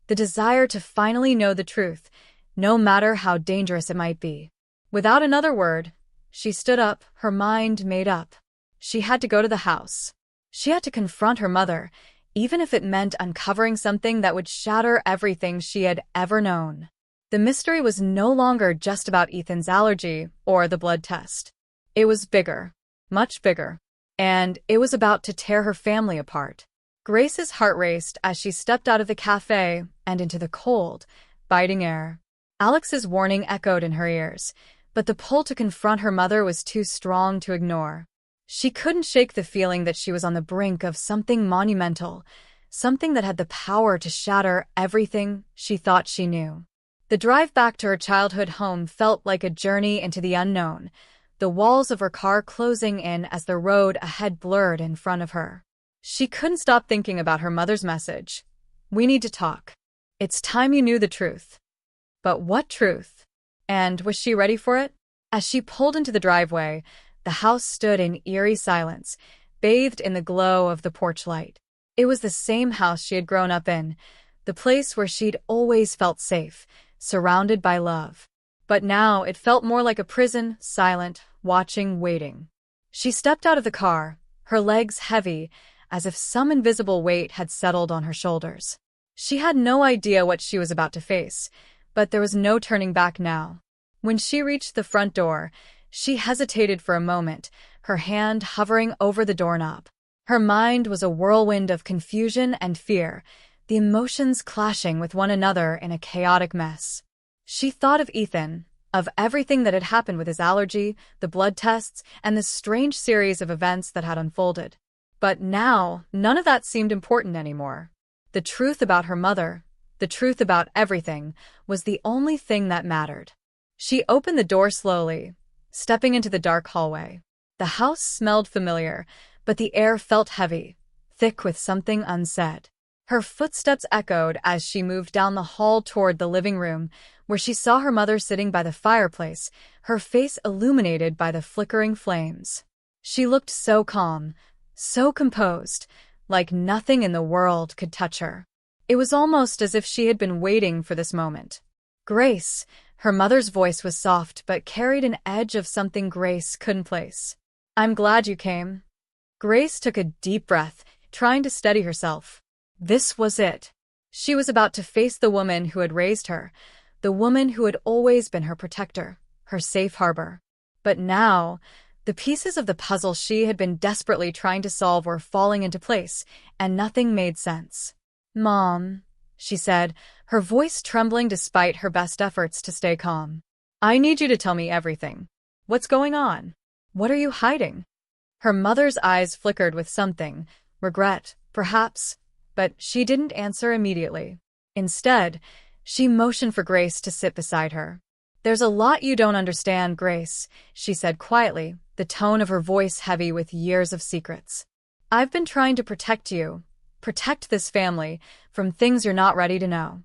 the desire to finally know the truth, no matter how dangerous it might be. Without another word, she stood up, her mind made up. She had to go to the house. She had to confront her mother, even if it meant uncovering something that would shatter everything she had ever known. The mystery was no longer just about Ethan's allergy or the blood test. It was bigger, much bigger. and it was about to tear her family apart. Grace's heart raced as she stepped out of the cafe and into the cold, biting air. Alex's warning echoed in her ears, but the pull to confront her mother was too strong to ignore. She couldn't shake the feeling that she was on the brink of something monumental, something that had the power to shatter everything she thought she knew. The drive back to her childhood home felt like a journey into the unknown, the walls of her car closing in as the road ahead blurred in front of her. She couldn't stop thinking about her mother's message. "We need to talk. It's time you knew the truth." But what truth? And was she ready for it? As she pulled into the driveway, the house stood in eerie silence, bathed in the glow of the porch light. It was the same house she had grown up in, the place where she'd always felt safe, surrounded by love. But now it felt more like a prison, silent, watching, waiting. She stepped out of the car, her legs heavy, as if some invisible weight had settled on her shoulders. She had no idea what she was about to face, but there was no turning back now. When she reached the front door, she hesitated for a moment, her hand hovering over the doorknob. Her mind was a whirlwind of confusion and fear, the emotions clashing with one another in a chaotic mess. She thought of Ethan, of everything that had happened with his allergy, the blood tests, and the strange series of events that had unfolded. But now, none of that seemed important anymore. The truth about her mother, the truth about everything, was the only thing that mattered. She opened the door slowly, stepping into the dark hallway. The house smelled familiar, but the air felt heavy, thick with something unsaid. Her footsteps echoed as she moved down the hall toward the living room, where she saw her mother sitting by the fireplace, her face illuminated by the flickering flames. She looked so calm, so composed, like nothing in the world could touch her. It was almost as if she had been waiting for this moment. "Grace," her mother's voice was soft but carried an edge of something Grace couldn't place. "I'm glad you came." Grace took a deep breath, trying to steady herself. This was it. She was about to face the woman who had raised her, the woman who had always been her protector, her safe harbor. But now, the pieces of the puzzle she had been desperately trying to solve were falling into place, and nothing made sense. "Mom," she said, her voice trembling despite her best efforts to stay calm. "I need you to tell me everything. What's going on? What are you hiding?" Her mother's eyes flickered with something, regret, perhaps, but she didn't answer immediately. Instead, she motioned for Grace to sit beside her. "There's a lot you don't understand, Grace," she said quietly, the tone of her voice heavy with years of secrets. "I've been trying to protect you, protect this family, from things you're not ready to know."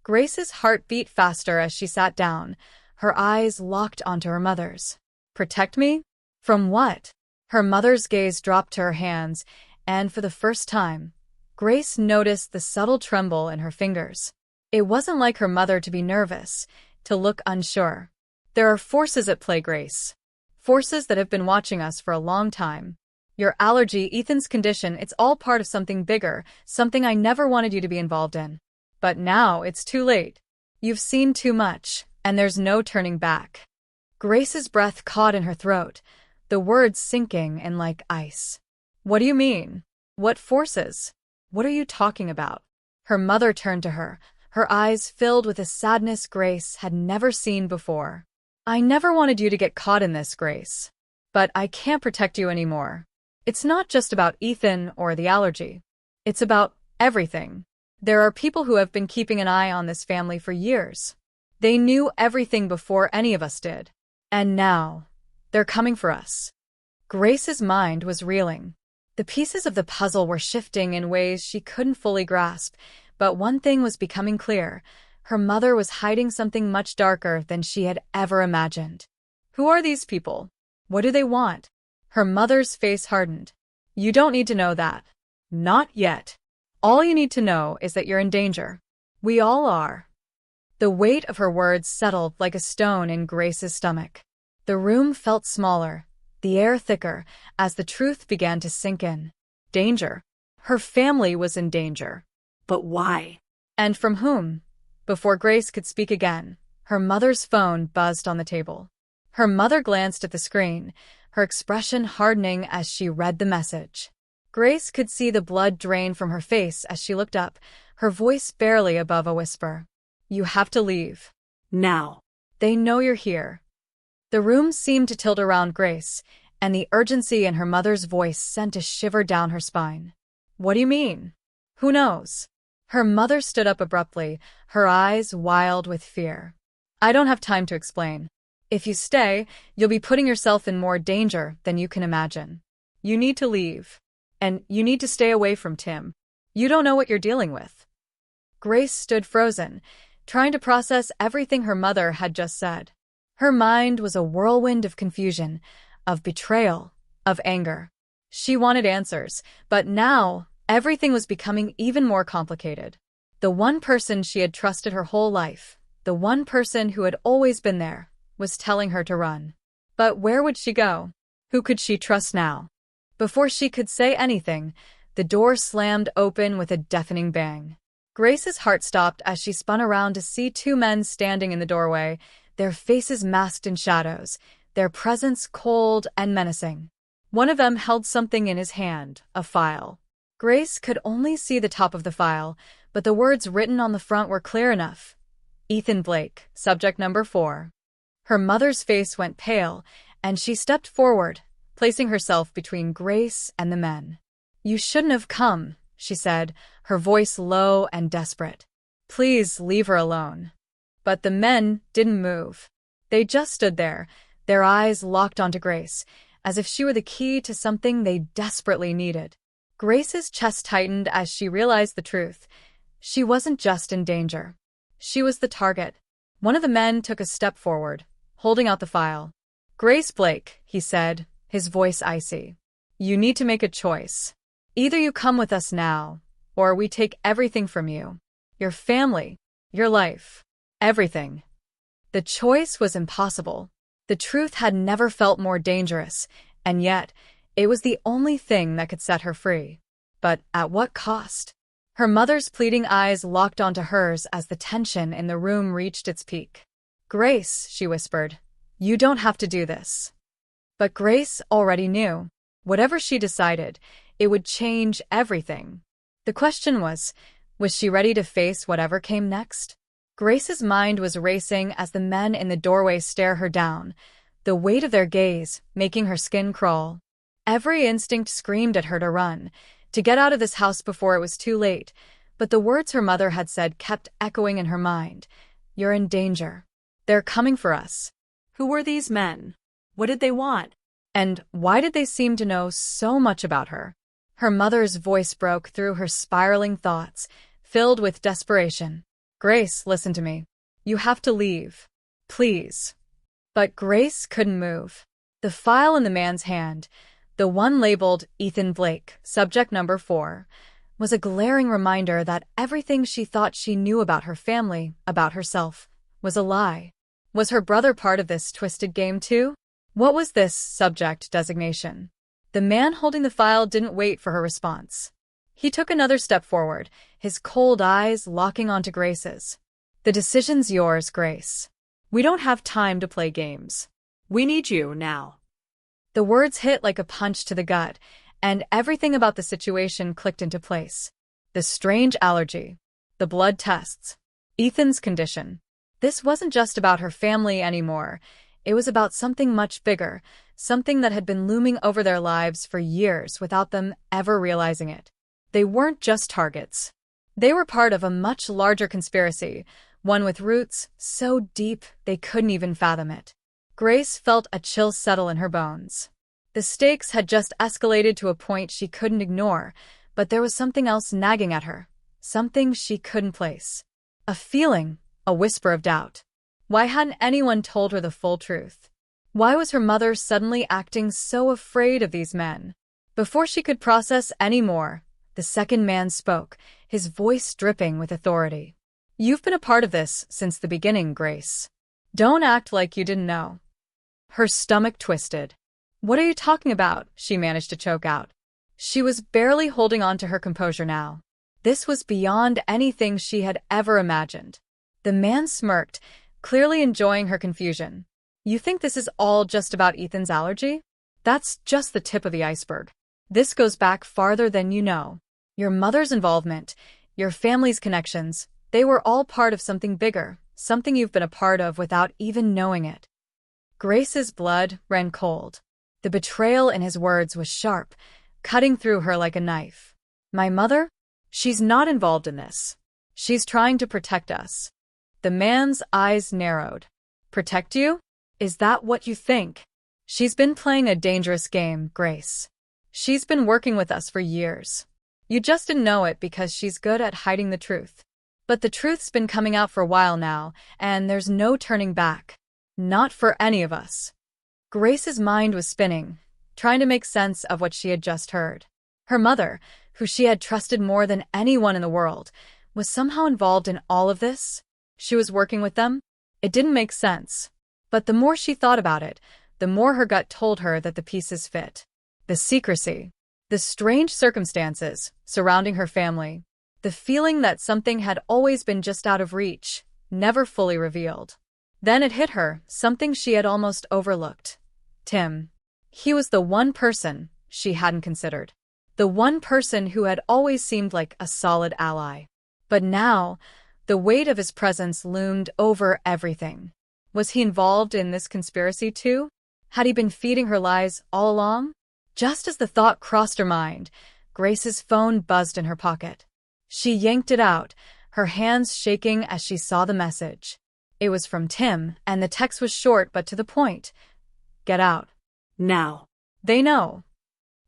Grace's heart beat faster as she sat down, her eyes locked onto her mother's. "Protect me? From what?" Her mother's gaze dropped to her hands, and for the first time, Grace noticed the subtle tremble in her fingers. It wasn't like her mother to be nervous, to look unsure. "There are forces at play, Grace. Forces that have been watching us for a long time. Your allergy, Ethan's condition, it's all part of something bigger, something I never wanted you to be involved in. But now it's too late. You've seen too much, and there's no turning back." Grace's breath caught in her throat, the words sinking in like ice. "What do you mean? What forces? What are you talking about?" Her mother turned to her, her eyes filled with a sadness Grace had never seen before. "I never wanted you to get caught in this, Grace. But I can't protect you anymore. It's not just about Ethan or the allergy. It's about everything. There are people who have been keeping an eye on this family for years. They knew everything before any of us did. And now, they're coming for us." Grace's mind was reeling. The pieces of the puzzle were shifting in ways she couldn't fully grasp, but one thing was becoming clear. Her mother was hiding something much darker than she had ever imagined. "Who are these people? What do they want?" Her mother's face hardened. "You don't need to know that. Not yet. All you need to know is that you're in danger. We all are." The weight of her words settled like a stone in Grace's stomach. The room felt smaller, the air thicker, as the truth began to sink in. Danger. Her family was in danger. But why? And from whom? Before Grace could speak again, her mother's phone buzzed on the table. Her mother glanced at the screen, her expression hardening as she read the message. Grace could see the blood drain from her face as she looked up, her voice barely above a whisper. You have to leave. Now. They know you're here. The room seemed to tilt around Grace, and the urgency in her mother's voice sent a shiver down her spine. What do you mean? Who knows? Her mother stood up abruptly, her eyes wild with fear. I don't have time to explain. If you stay, you'll be putting yourself in more danger than you can imagine. You need to leave. And you need to stay away from Tim. You don't know what you're dealing with. Grace stood frozen, trying to process everything her mother had just said. Her mind was a whirlwind of confusion, of betrayal, of anger. She wanted answers, but now everything was becoming even more complicated. The one person she had trusted her whole life, the one person who had always been there, was telling her to run. But where would she go? Who could she trust now? Before she could say anything, the door slammed open with a deafening bang. Grace's heart stopped as she spun around to see two men standing in the doorway, their faces masked in shadows, their presence cold and menacing. One of them held something in his hand, a file. Grace could only see the top of the file, but the words written on the front were clear enough. Ethan Blake, subject number 4. Her mother's face went pale, and she stepped forward, placing herself between Grace and the men. You shouldn't have come, she said, her voice low and desperate. Please leave her alone. But the men didn't move. They just stood there, their eyes locked onto Grace, as if she were the key to something they desperately needed. Grace's chest tightened as she realized the truth. She wasn't just in danger. She was the target. One of the men took a step forward, holding out the file. Grace Blake, he said, his voice icy. You need to make a choice. Either you come with us now, or we take everything from you. Your family, your life, everything. The choice was impossible. The truth had never felt more dangerous, and yet, it was the only thing that could set her free. But at what cost? Her mother's pleading eyes locked onto hers as the tension in the room reached its peak. Grace, she whispered, you don't have to do this. But Grace already knew. Whatever she decided, it would change everything. The question was she ready to face whatever came next? Grace's mind was racing as the men in the doorway stared her down, the weight of their gaze making her skin crawl. Every instinct screamed at her to run, to get out of this house before it was too late, but the words her mother had said kept echoing in her mind. You're in danger. They're coming for us. Who were these men? What did they want? And why did they seem to know so much about her? Her mother's voice broke through her spiraling thoughts, filled with desperation. Grace, listen to me. You have to leave. Please. But Grace couldn't move. The file in the man's hand, the one labeled Ethan Blake, subject number 4, was a glaring reminder that everything she thought she knew about her family, about herself, was a lie. Was her brother part of this twisted game too? What was this subject designation? The man holding the file didn't wait for her response. He took another step forward, his cold eyes locking onto Grace's. The decision's yours, Grace. We don't have time to play games. We need you now. The words hit like a punch to the gut, and everything about the situation clicked into place. The strange allergy, the blood tests, Ethan's condition. This wasn't just about her family anymore. It was about something much bigger, something that had been looming over their lives for years without them ever realizing it. They weren't just targets. They were part of a much larger conspiracy, one with roots so deep they couldn't even fathom it. Grace felt a chill settle in her bones. The stakes had just escalated to a point she couldn't ignore, but there was something else nagging at her, something she couldn't place. A feeling, a whisper of doubt. Why hadn't anyone told her the full truth? Why was her mother suddenly acting so afraid of these men? Before she could process any more, the second man spoke, his voice dripping with authority. You've been a part of this since the beginning, Grace. Don't act like you didn't know. Her stomach twisted. What are you talking about? She managed to choke out. She was barely holding on to her composure now. This was beyond anything she had ever imagined. The man smirked, clearly enjoying her confusion. You think this is all just about Ethan's allergy? That's just the tip of the iceberg. This goes back farther than you know. Your mother's involvement, your family's connections, they were all part of something bigger, something you've been a part of without even knowing it. Grace's blood ran cold. The betrayal in his words was sharp, cutting through her like a knife. My mother? She's not involved in this. She's trying to protect us. The man's eyes narrowed. Protect you? Is that what you think? She's been playing a dangerous game, Grace. She's been working with us for years. You just didn't know it because she's good at hiding the truth. But the truth's been coming out for a while now, and there's no turning back. Not for any of us. Grace's mind was spinning, trying to make sense of what she had just heard. Her mother, who she had trusted more than anyone in the world, was somehow involved in all of this. She was working with them. It didn't make sense. But the more she thought about it, the more her gut told her that the pieces fit. The secrecy, the strange circumstances surrounding her family, the feeling that something had always been just out of reach, never fully revealed. Then it hit her, something she had almost overlooked. Tim. He was the one person she hadn't considered. The one person who had always seemed like a solid ally. But now, the weight of his presence loomed over everything. Was he involved in this conspiracy too? Had he been feeding her lies all along? Just as the thought crossed her mind, Grace's phone buzzed in her pocket. She yanked it out, her hands shaking as she saw the message. It was from Tim, and the text was short but to the point. Get out. Now. They know.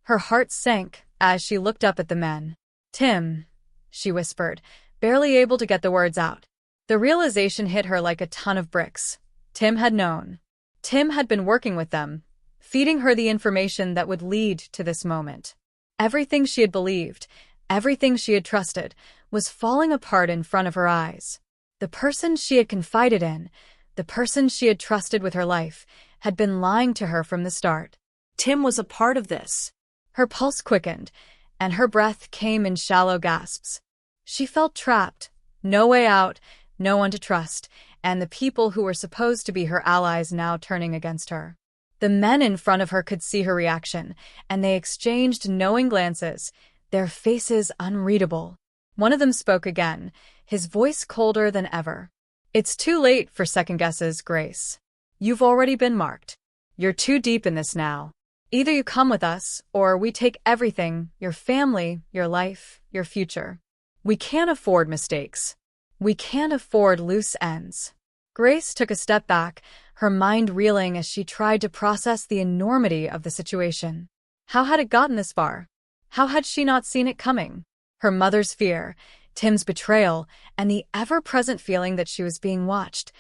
Her heart sank as she looked up at the men. Tim, she whispered, barely able to get the words out. The realization hit her like a ton of bricks. Tim had known. Tim had been working with them, feeding her the information that would lead to this moment. Everything she had believed, everything she had trusted, was falling apart in front of her eyes. The person she had confided in, the person she had trusted with her life, had been lying to her from the start. Tim was a part of this. Her pulse quickened, and her breath came in shallow gasps. She felt trapped, no way out, no one to trust, and the people who were supposed to be her allies now turning against her. The men in front of her could see her reaction, and they exchanged knowing glances, their faces unreadable. One of them spoke again, his voice colder than ever. It's too late for second guesses, Grace. You've already been marked. You're too deep in this now. Either you come with us, or we take everything, your family, your life, your future. We can't afford mistakes. We can't afford loose ends. Grace took a step back, her mind reeling as she tried to process the enormity of the situation. How had it gotten this far? How had she not seen it coming? Her mother's fear, Tim's betrayal, and the ever-present feeling that she was being watched.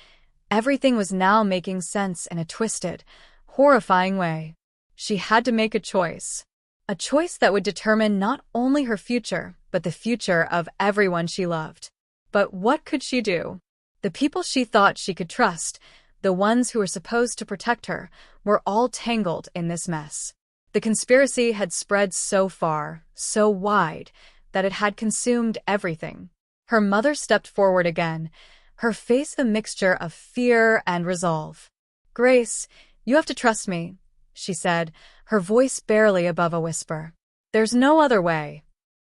Everything was now making sense in a twisted, horrifying way. She had to make a choice that would determine not only her future, but the future of everyone she loved. But what could she do? The people she thought she could trust, the ones who were supposed to protect her, were all tangled in this mess. The conspiracy had spread so far, so wide, that it had consumed everything. Her mother stepped forward again, her face a mixture of fear and resolve. Grace, you have to trust me, she said, her voice barely above a whisper. There's no other way.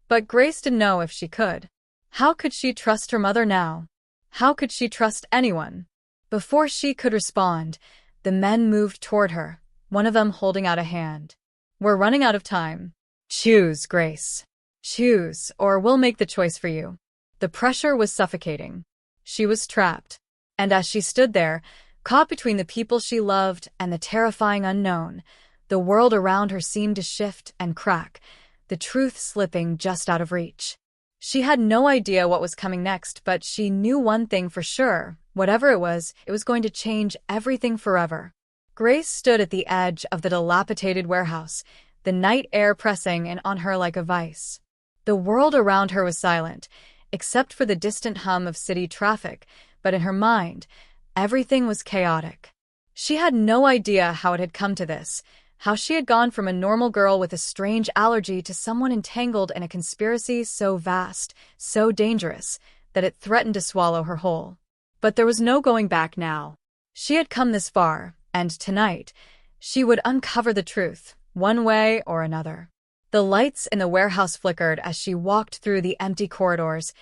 But Grace didn't know if she could. How could she trust her mother now? How could she trust anyone? Before she could respond, the men moved toward her, one of them holding out a hand. We're running out of time. Choose, Grace. Choose, or we'll make the choice for you. The pressure was suffocating. She was trapped. And as she stood there, caught between the people she loved and the terrifying unknown, the world around her seemed to shift and crack, the truth slipping just out of reach. She had no idea what was coming next, but she knew one thing for sure. Whatever it was going to change everything forever. Grace stood at the edge of the dilapidated warehouse, the night air pressing in on her like a vice. The world around her was silent, except for the distant hum of city traffic, but in her mind, everything was chaotic. She had no idea how it had come to this, how she had gone from a normal girl with a strange allergy to someone entangled in a conspiracy so vast, so dangerous, that it threatened to swallow her whole. But there was no going back now. She had come this far, and tonight, she would uncover the truth, one way or another. The lights in the warehouse flickered as she walked through the empty corridors,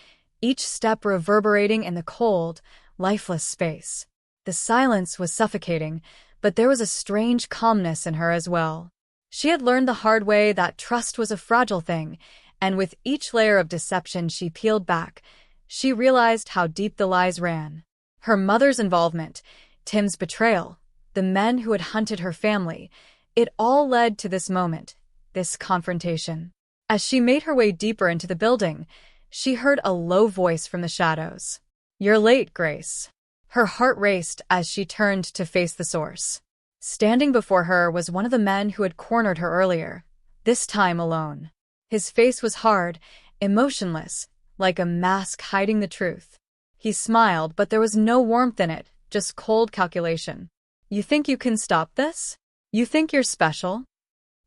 each step reverberating in the cold, lifeless space. The silence was suffocating, but there was a strange calmness in her as well. She had learned the hard way that trust was a fragile thing, and with each layer of deception she peeled back, she realized how deep the lies ran. Her mother's involvement, Tim's betrayal, the men who had hunted her family, it all led to this moment, this confrontation. As she made her way deeper into the building, she heard a low voice from the shadows. "You're late, Grace." Her heart raced as she turned to face the source. Standing before her was one of the men who had cornered her earlier, this time alone. His face was hard, emotionless, like a mask hiding the truth. He smiled, but there was no warmth in it, just cold calculation. "You think you can stop this? You think you're special?"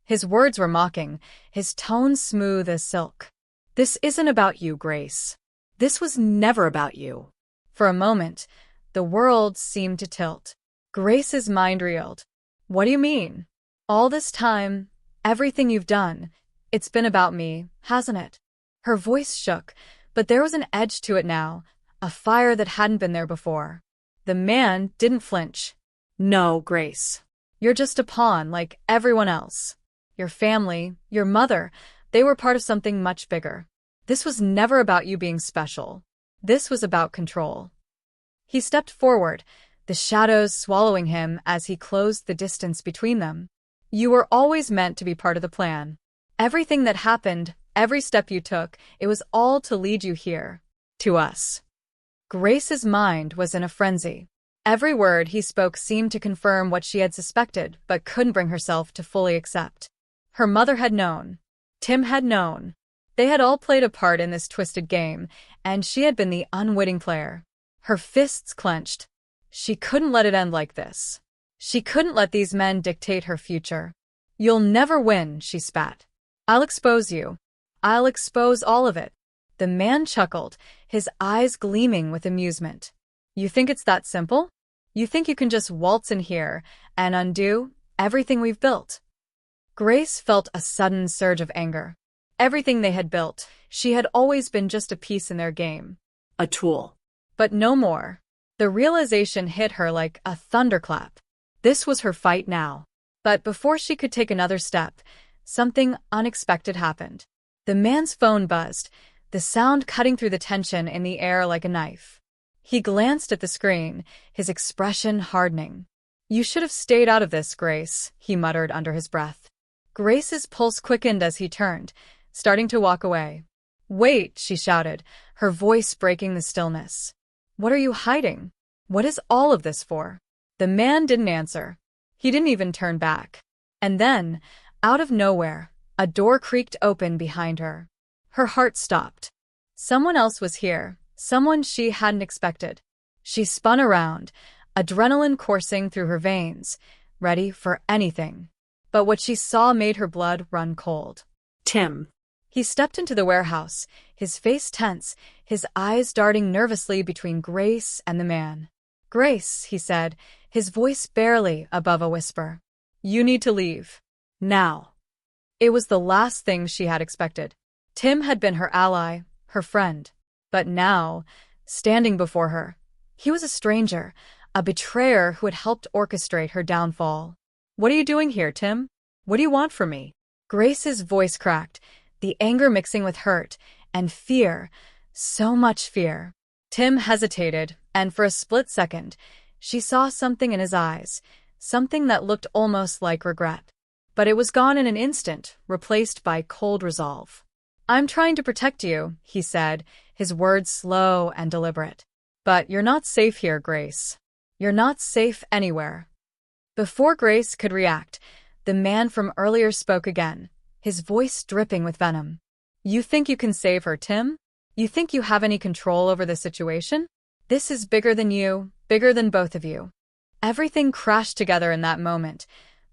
His words were mocking, his tone smooth as silk. "This isn't about you, Grace. This was never about you." For a moment, the world seemed to tilt. Grace's mind reeled. "What do you mean? All this time, everything you've done, it's been about me, hasn't it?" Her voice shook, but there was an edge to it now, a fire that hadn't been there before. The man didn't flinch. "No, Grace. You're just a pawn like everyone else. Your family, your mother, they were part of something much bigger. This was never about you being special. This was about control." He stepped forward, the shadows swallowing him as he closed the distance between them. "You were always meant to be part of the plan. Everything that happened, every step you took, it was all to lead you here. To us." Grace's mind was in a frenzy. Every word he spoke seemed to confirm what she had suspected but couldn't bring herself to fully accept. Her mother had known. Tim had known. They had all played a part in this twisted game, and she had been the unwitting player. Her fists clenched. She couldn't let it end like this. She couldn't let these men dictate her future. "You'll never win," she spat. "I'll expose you. I'll expose all of it." The man chuckled, his eyes gleaming with amusement. "You think it's that simple? You think you can just waltz in here and undo everything we've built?" Grace felt a sudden surge of anger. Everything they had built, she had always been just a piece in their game. A tool. But no more. The realization hit her like a thunderclap. This was her fight now. But before she could take another step, something unexpected happened. The man's phone buzzed, the sound cutting through the tension in the air like a knife. He glanced at the screen, his expression hardening. "You should have stayed out of this, Grace," he muttered under his breath. Grace's pulse quickened as he turned, starting to walk away. "Wait," she shouted, her voice breaking the stillness. "What are you hiding? What is all of this for?" The man didn't answer. He didn't even turn back. And then, out of nowhere, a door creaked open behind her. Her heart stopped. Someone else was here, someone she hadn't expected. She spun around, adrenaline coursing through her veins, ready for anything. But what she saw made her blood run cold. Tim. He stepped into the warehouse, his face tense, his eyes darting nervously between Grace and the man. "Grace," he said, his voice barely above a whisper. "You need to leave. Now." It was the last thing she had expected. Tim had been her ally, her friend. But now, standing before her, he was a stranger, a betrayer who had helped orchestrate her downfall. "What are you doing here, Tim? What do you want from me?" Grace's voice cracked, the anger mixing with hurt and fear, so much fear. Tim hesitated, and for a split second, she saw something in his eyes, something that looked almost like regret. But it was gone in an instant, replaced by cold resolve. "I'm trying to protect you," he said, his words slow and deliberate. "But you're not safe here, Grace. You're not safe anywhere." Before Grace could react, the man from earlier spoke again, his voice dripping with venom. "You think you can save her, Tim? You think you have any control over the situation? This is bigger than you, bigger than both of you." Everything crashed together in that moment,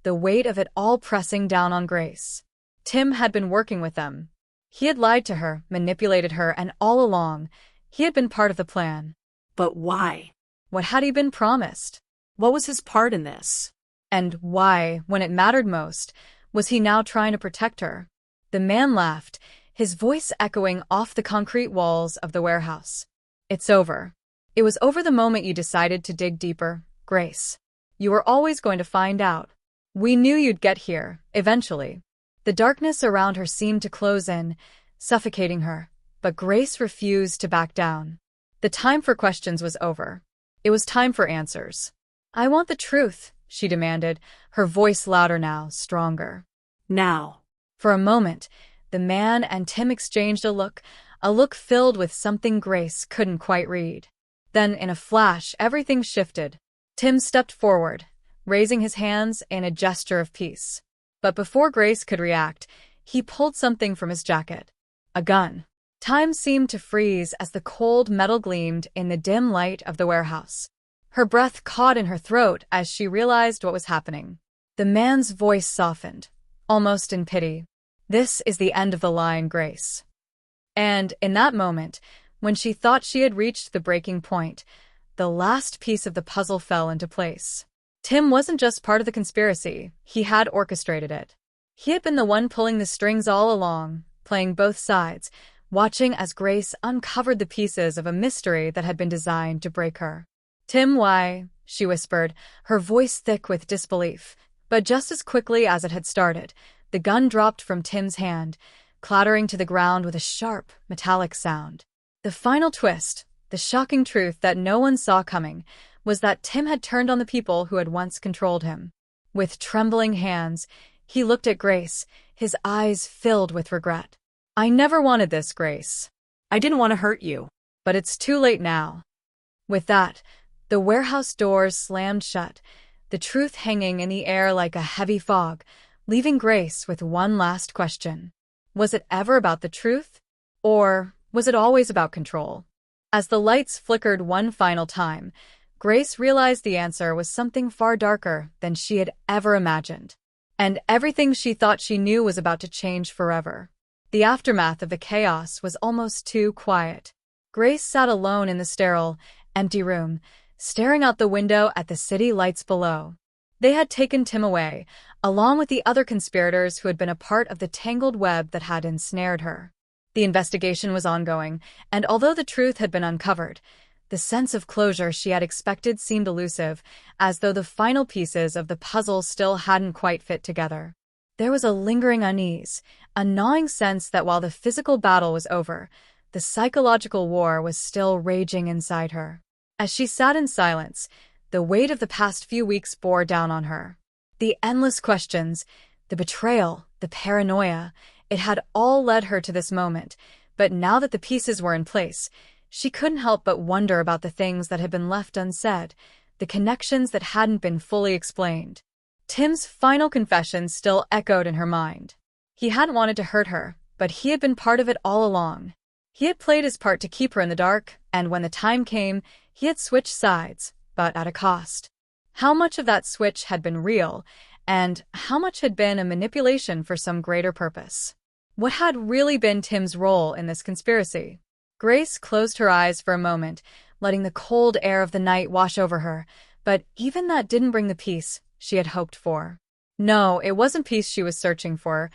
the weight of it all pressing down on Grace. Tim had been working with them. He had lied to her, manipulated her, and all along, he had been part of the plan. But why? What had he been promised? What was his part in this? And why, when it mattered most, Was he now trying to protect her? The man laughed, his voice echoing off the concrete walls of the warehouse. It's over. It was over the moment you decided to dig deeper, Grace. You were always going to find out. We knew you'd get here, eventually. The darkness around her seemed to close in, suffocating her, but Grace refused to back down. The time for questions was over. It was time for answers. I want the truth, she demanded, her voice louder now, stronger. Now. For a moment, the man and Tim exchanged a look filled with something Grace couldn't quite read. Then, in a flash, everything shifted. Tim stepped forward, raising his hands in a gesture of peace. But before Grace could react, he pulled something from his jacket. A gun. Time seemed to freeze as the cold metal gleamed in the dim light of the warehouse. Her breath caught in her throat as she realized what was happening. The man's voice softened, almost in pity. This is the end of the line, Grace. And in that moment, when she thought she had reached the breaking point, the last piece of the puzzle fell into place. Tim wasn't just part of the conspiracy, he had orchestrated it. He had been the one pulling the strings all along, playing both sides, watching as Grace uncovered the pieces of a mystery that had been designed to break her. Tim, why? She whispered, her voice thick with disbelief. But just as quickly as it had started, the gun dropped from Tim's hand, clattering to the ground with a sharp, metallic sound. The final twist, the shocking truth that no one saw coming, was that Tim had turned on the people who had once controlled him. With trembling hands, he looked at Grace, his eyes filled with regret. I never wanted this, Grace. I didn't want to hurt you. But it's too late now. With that, the warehouse doors slammed shut, the truth hanging in the air like a heavy fog, leaving Grace with one last question. Was it ever about the truth? Or was it always about control? As the lights flickered one final time, Grace realized the answer was something far darker than she had ever imagined. And everything she thought she knew was about to change forever. The aftermath of the chaos was almost too quiet. Grace sat alone in the sterile, empty room, staring out the window at the city lights below. They had taken Tim away, along with the other conspirators who had been a part of the tangled web that had ensnared her. The investigation was ongoing, and although the truth had been uncovered, the sense of closure she had expected seemed elusive, as though the final pieces of the puzzle still hadn't quite fit together. There was a lingering unease, a gnawing sense that while the physical battle was over, the psychological war was still raging inside her. As she sat in silence, the weight of the past few weeks bore down on her. The endless questions, the betrayal, the paranoia, it had all led her to this moment, but now that the pieces were in place, she couldn't help but wonder about the things that had been left unsaid, the connections that hadn't been fully explained. Tim's final confession still echoed in her mind. He hadn't wanted to hurt her, but he had been part of it all along. He had played his part to keep her in the dark, and when the time came, he had switched sides, but at a cost. How much of that switch had been real, and how much had been a manipulation for some greater purpose? What had really been Tim's role in this conspiracy? Grace closed her eyes for a moment, letting the cold air of the night wash over her, but even that didn't bring the peace she had hoped for. No, it wasn't peace she was searching for.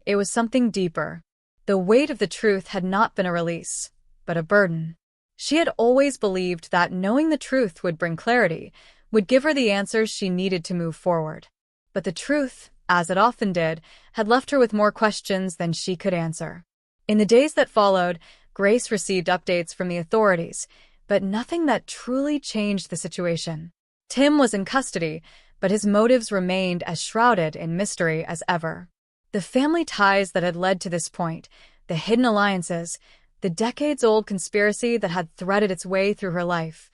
It was something deeper. The weight of the truth had not been a release, but a burden. She had always believed that knowing the truth would bring clarity, would give her the answers she needed to move forward. But the truth, as it often did, had left her with more questions than she could answer. In the days that followed, Grace received updates from the authorities, but nothing that truly changed the situation. Tim was in custody, but his motives remained as shrouded in mystery as ever. The family ties that had led to this point, the hidden alliances, the decades-old conspiracy that had threaded its way through her life,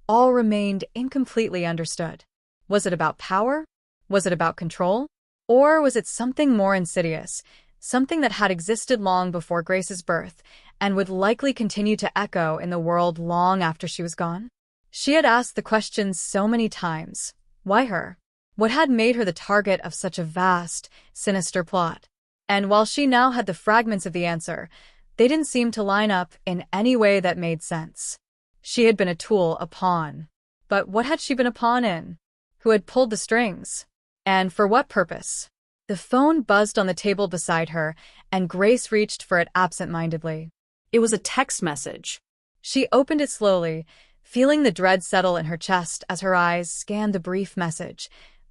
all remained incompletely understood. Was it about power? Was it about control? Or was it something more insidious, something that had existed long before Grace's birth and would likely continue to echo in the world long after she was gone? She had asked the questions so many times. Why her? What had made her the target of such a vast, sinister plot? And while she now had the fragments of the answer, they didn't seem to line up in any way that made sense. She had been a tool, a pawn. But what had she been a pawn in? Who had pulled the strings? And for what purpose? The phone buzzed on the table beside her, and Grace reached for it absent-mindedly. It was a text message. She opened it slowly, feeling the dread settle in her chest as her eyes scanned the brief message.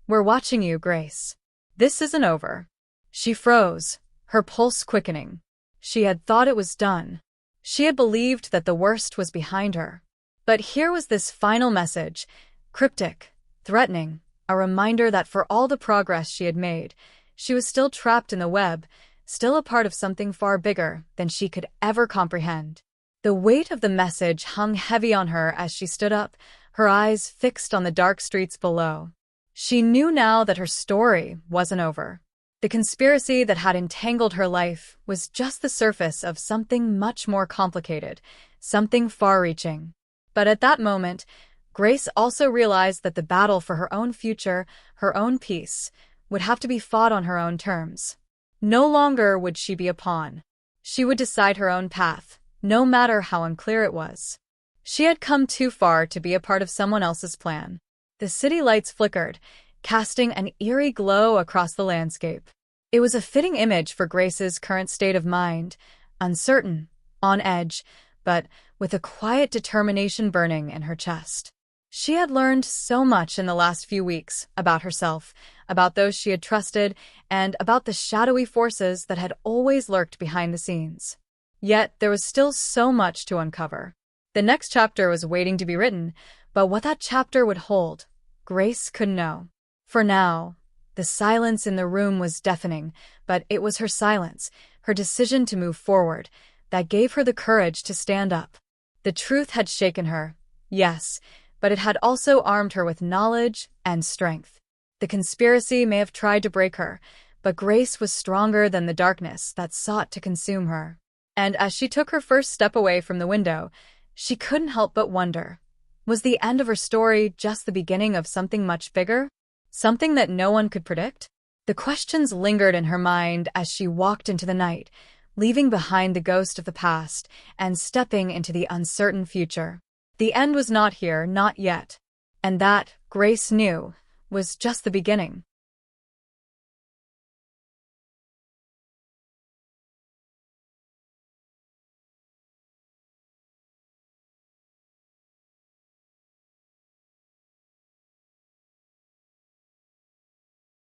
"We're watching you, Grace. This isn't over." She froze, her pulse quickening. She had thought it was done. She had believed that the worst was behind her. But here was this final message, cryptic, threatening, a reminder that for all the progress she had made, she was still trapped in the web, still a part of something far bigger than she could ever comprehend. The weight of the message hung heavy on her as she stood up, her eyes fixed on the dark streets below. She knew now that her story wasn't over. The conspiracy that had entangled her life was just the surface of something much more complicated, something far-reaching. But at that moment, Grace also realized that the battle for her own future, her own peace, would have to be fought on her own terms. No longer would she be a pawn. She would decide her own path, no matter how unclear it was. She had come too far to be a part of someone else's plan. The city lights flickered, casting an eerie glow across the landscape. It was a fitting image for Grace's current state of mind, uncertain, on edge, but with a quiet determination burning in her chest. She had learned so much in the last few weeks about herself, about those she had trusted, and about the shadowy forces that had always lurked behind the scenes. Yet there was still so much to uncover. The next chapter was waiting to be written, but what that chapter would hold, Grace couldn't know. For now, the silence in the room was deafening, but it was her silence, her decision to move forward, that gave her the courage to stand up. The truth had shaken her, yes, but it had also armed her with knowledge and strength. The conspiracy may have tried to break her, but Grace was stronger than the darkness that sought to consume her. And as she took her first step away from the window, she couldn't help but wonder, was the end of her story just the beginning of something much bigger? Something that no one could predict? The questions lingered in her mind as she walked into the night, leaving behind the ghost of the past and stepping into the uncertain future. The end was not here, not yet. And that, Grace knew, was just the beginning.